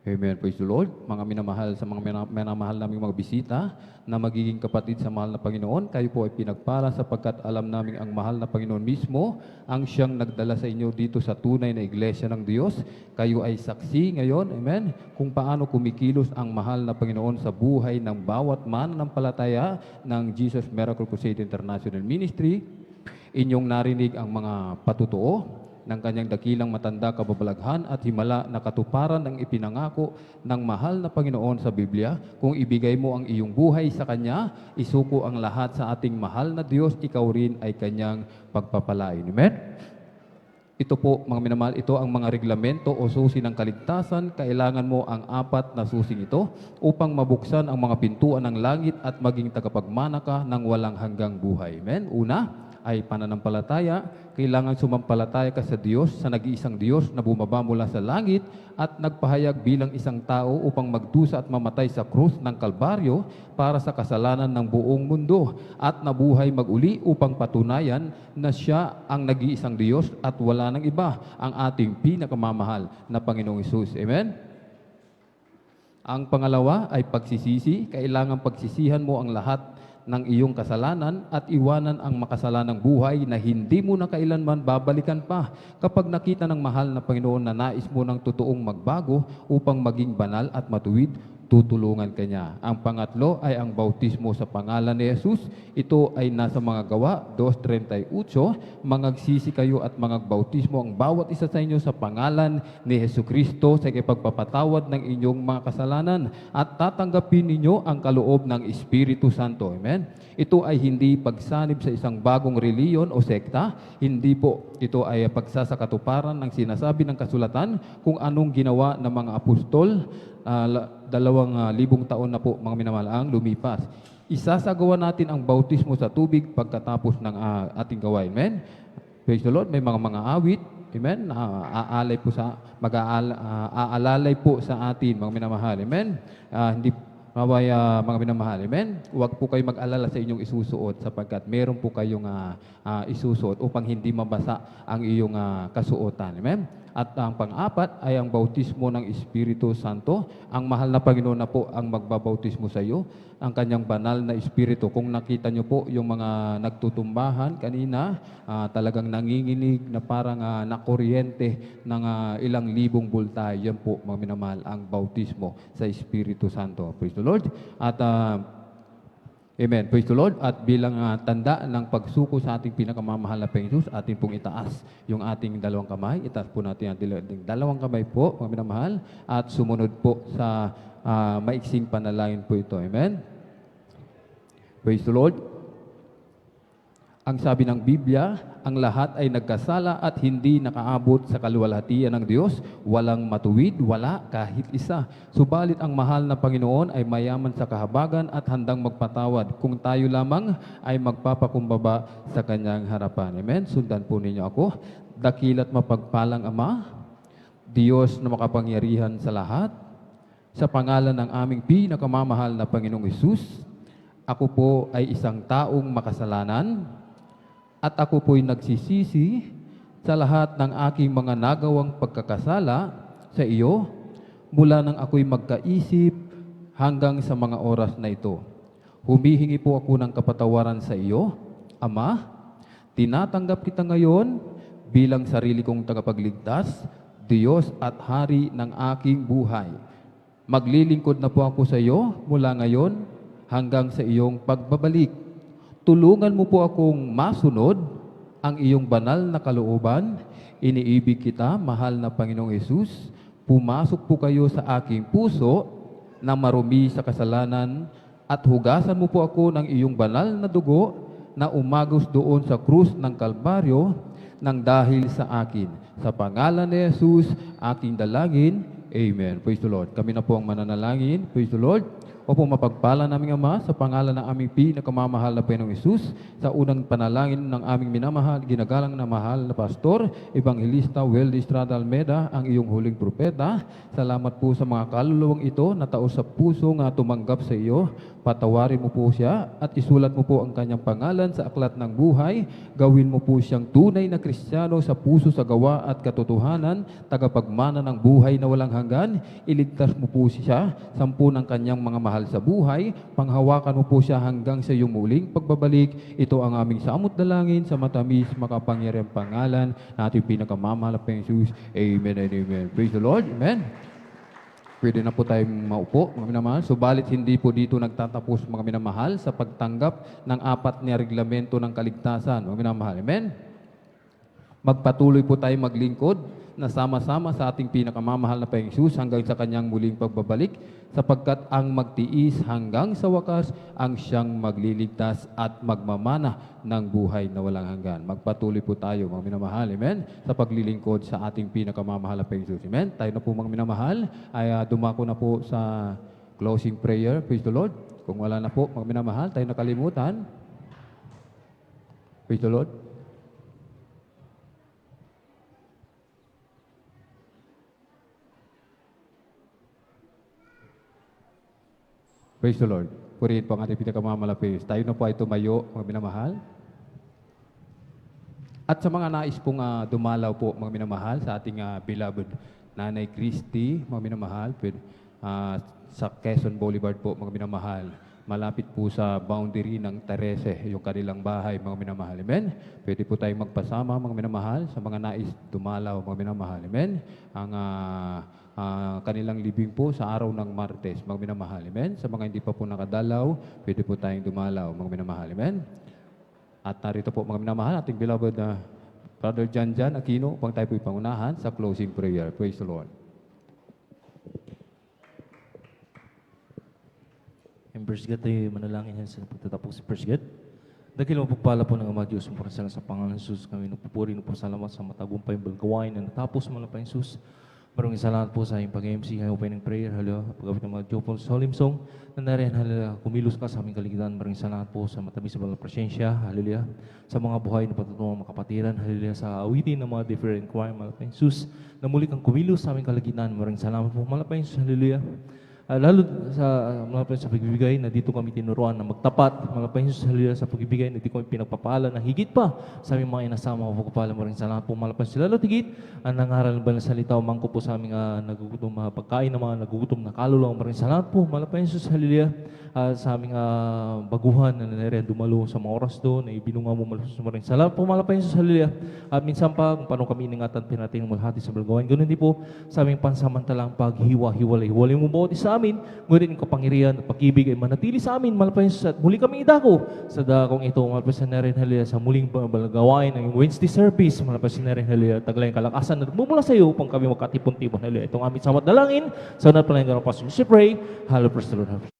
Amen. Praise the Lord. Mga minamahal sa mga minamahal naming mga bisita na magiging kapatid sa mahal na Panginoon, kayo po ay pinagpala sapagkat alam namin ang mahal na Panginoon mismo ang siyang nagdala sa inyo dito sa tunay na iglesia ng Diyos. Kayo ay saksi ngayon, amen, kung paano kumikilos ang mahal na Panginoon sa buhay ng bawat mananampalataya ng Jesus Miracle Crusade International Ministry. Inyong narinig ang mga patutuo ng kanyang dakilang matanda kababalaghan at himala na katuparan ng ipinangako ng mahal na Panginoon sa Biblia. Kung ibigay mo ang iyong buhay sa Kanya, isuko ang lahat sa ating mahal na Diyos, ikaw rin ay Kanyang pagpapalain. Amen? Ito po, mga minamahal, ito ang mga reglamento o susi ng kaligtasan. Kailangan mo ang 4 na susing ito upang mabuksan ang mga pintuan ng langit at maging tagapagmana ka ng walang hanggang buhay. Amen? Una ay pananampalataya. Kailangan sumampalataya ka sa Diyos, sa nag-iisang Diyos na bumaba mula sa langit at nagpahayag bilang isang tao upang magdusa at mamatay sa krus ng Kalbaryo para sa kasalanan ng buong mundo at nabuhay maguli upang patunayan na siya ang nag-iisang Diyos at wala nang iba, ang ating pinakamamahal na Panginoong Hesus. Amen? Ang pangalawa ay pagsisisi. Kailangan pagsisihan mo ang lahat ng iyong kasalanan at iwanan ang makasalanang buhay na hindi mo na kailanman babalikan pa. Kapag nakita ng mahal na Panginoon na nais mo ng totoong magbago upang maging banal at matuwid, tutulungan ka niya. Ang pangatlo ay ang bautismo sa pangalan ni Jesus. Ito ay nasa mga gawa 2:38. Mangagsisi kayo at mangagbautismo ang bawat isa sa inyo sa pangalan ni Jesucristo sa ikapagpapatawad ng inyong mga kasalanan at tatanggapin ninyo ang kaloob ng Espiritu Santo. Amen? Ito ay hindi pagsanib sa isang bagong reliyon o sekta. Hindi po. Ito ay pagsasakatuparan ng sinasabi ng kasulatan kung anong ginawa ng mga apostol 2,000 taon na po, mga minamahal, ang lumipas. Isasagawa natin ang bautismo sa tubig pagkatapos ng ating gawain. Amen? Praise the Lord. May mga awit. Amen? Aalalay po sa atin, mga minamahal. Amen? Hindi mga minamahal. Amen? Huwag po kayo mag-alala sa inyong isusuot sapagkat meron po kayong isusuot upang hindi mabasa ang iyong kasuotan. Amen? At ang pang-apat ay ang bautismo ng Espiritu Santo. Ang mahal na Panginoon na po ang magbabautismo sa iyo, ang kanyang banal na Espiritu. Kung nakita nyo po yung mga nagtutumbahan kanina, talagang nanginginig na parang nakuryente ng ilang libong bultay. Yan po, mga minamahal, ang bautismo sa Espiritu Santo. Praise the Lord. At amen. Praise the Lord. At bilang tanda ng pagsuko sa ating pinakamamahal na Panginoon Jesus, atin pong itaas yung ating dalawang kamay. Itaas po natin ang ating dalawang kamay po, mga minamahal. At sumunod po sa maiksing panalangin po ito. Amen. Praise the Lord. Ang sabi ng Biblia, ang lahat ay nagkasala at hindi nakaabot sa kaluwalhatian ng Diyos. Walang matuwid, wala kahit isa. Subalit ang mahal na Panginoon ay mayaman sa kahabagan at handang magpatawad kung tayo lamang ay magpapakumbaba sa kanyang harapan. Amen? Sundan po ninyo ako. Dakila't mapagpalang Ama, Diyos na makapangyarihan sa lahat, sa pangalan ng aming pinakamamahal na Panginoong Hesus, ako po ay isang taong makasalanan, at ako po'y nagsisisi sa lahat ng aking mga nagawang pagkakasala sa iyo mula nang ako'y magkaisip hanggang sa mga oras na ito. Humihingi po ako ng kapatawaran sa iyo, Ama. Tinatanggap kita ngayon bilang sarili kong tagapagligtas, Diyos at Hari ng aking buhay. Maglilingkod na po ako sa iyo mula ngayon hanggang sa iyong pagbabalik. Tulungan mo po akong masunod ang iyong banal na kalooban. Iniibig kita, mahal na Panginoong Hesus. Pumasok po kayo sa aking puso na marumi sa kasalanan at hugasan mo po ako ng iyong banal na dugo na umagos doon sa krus ng Kalbaryo nang dahil sa akin. Sa pangalan ni Hesus, aking dalangin. Amen. Praise the Lord. Kami na po ang mananalangin. Praise the Lord. Opo, mapagpala naming Ama, sa pangalan ng aming pinakamamahal na Panginoong Hesus, sa unang panalangin ng aming minamahal, ginagalang na mahal na Pastor, Evangelista Weldy Estrada Almeda, ang iyong huling propeta. Salamat po sa mga kaluluwang ito na taos sa puso nga tumanggap sa iyo. Patawarin mo po siya at isulat mo po ang kanyang pangalan sa aklat ng buhay. Gawin mo po siyang tunay na Kristiyano sa puso, sa gawa at katotohanan, tagapagmana ng buhay na walang hanggan. Iligtas mo po siya, sampu ng kanyang mga mahal sa buhay. Panghawakan mo po siya hanggang sa iyong muling pagbabalik. Ito ang aming samot dalangin sa matamis, makapangyarihang pangalan na ating pinakamamahal na Jesus. Amen and amen. Praise the Lord. Amen. Pwede na po tayong maupo, mga minamahal. Subalit hindi po dito nagtatapos, mga minamahal, sa pagtanggap ng 4 na reglamento ng kaligtasan, mga minamahal. Amen? Magpatuloy po tayo maglingkod na sama-sama sa ating pinakamamahal na Panginoong Hesus hanggang sa kanyang muling pagbabalik, sapagkat ang magtiis hanggang sa wakas ang siyang magliligtas at magmamana ng buhay na walang hanggan. Magpatuloy po tayo, mga minamahal, amen, sa paglilingkod sa ating pinakamamahal na Panginoong Hesus. Amen? Tayo na po, mga minamahal, ay dumako na po sa closing prayer. Praise the Lord. Kung wala na po, mga minamahal, tayo nakalimutan. Praise the Lord. Praise the Lord. Purihin po ang ating pinakamamalapis. Tayo na po ay tumayo, mga minamahal. At sa mga nais pong dumalaw po, mga minamahal, sa ating beloved Nanay Christy, mga minamahal, sa Quezon Boulevard po, mga minamahal. Malapit po sa boundary ng Terese, yung kanilang bahay, mga minamahal. Amen? Pwede po tayong magpasama, mga minamahal, sa mga nais dumalaw, mga minamahal. Amen? Ang kanilang libing po sa araw ng Martes, mga minamahal. Amen? Sa mga hindi pa po nakadalaw, pwede po tayong dumalaw, mga minamahal. Amen? At narito po, mga minamahal, ating beloved na Brother Jan Aquino, upang tayo po ipangunahan sa closing prayer. Praise the Lord. And First God, tayo manalangin yan sa pagtatapos sa First God. Dahil mapagpala po ng Ama Diyos, mapagpasala sa Panginoon Jesus, kami nagpupuri, nagpasalamat sa matagumpay balgawain na natapos mo na pa Jesus. Maraming salamat po sa iyong pag-MC, opening prayer, halo, pagkabit ng mga Jopol Solim Song, na nariyan, halo, kumilos ka sa aming kaligtaan. Maraming salamat po sa matamis sa balang presensya, haleluya, sa mga buhay na patutungang mga kapatiran, haleluya, sa awitin ng mga different choir, malapay Jesus, na muli kang kumilos sa aming kaligtaan. Maraming salamat po, malapay Jesus, haleluya. Lalo sa malapit sa pagbibigay na dito kami tinuruan na magtapat, malapit sa halila sa pagbibigay na dito kami pinagpapala na higit pa sa aming mga inasama o pagpapala. Maraming salamat po, malapit sa lalo tigit ang nangaral ba na salita o mangko po sa aming nagugutom pagkain ng mga nagugutom na kaluluwa. Maraming salamat po, malapit sa halila sa aming baguhan na nangyari dumalo sa mga oras doon na ibinunga mo malapit. Maraming salamat po, malapit sa halila. At minsan pa kung paano kami iningatan pinating malhati sa balgawan. Ganun din po sa aming pansamantalang paghiwa-hiwalay mo bawat isa amin, ngunit ang kapangyarihan at pag-ibig ay manatili sa amin, malapay sa at muli kami idako sa dakong ito, malapay sa narin halila sa muling balagawain ng Wednesday service, malapay sa narin halila, taglayang kalakasan na mumula sa iyo upang kami makatipon-tipon halila. Itong aming samad dalangin, sa unat pala yung ganang pasyon. Si pray, halo praise the Lord.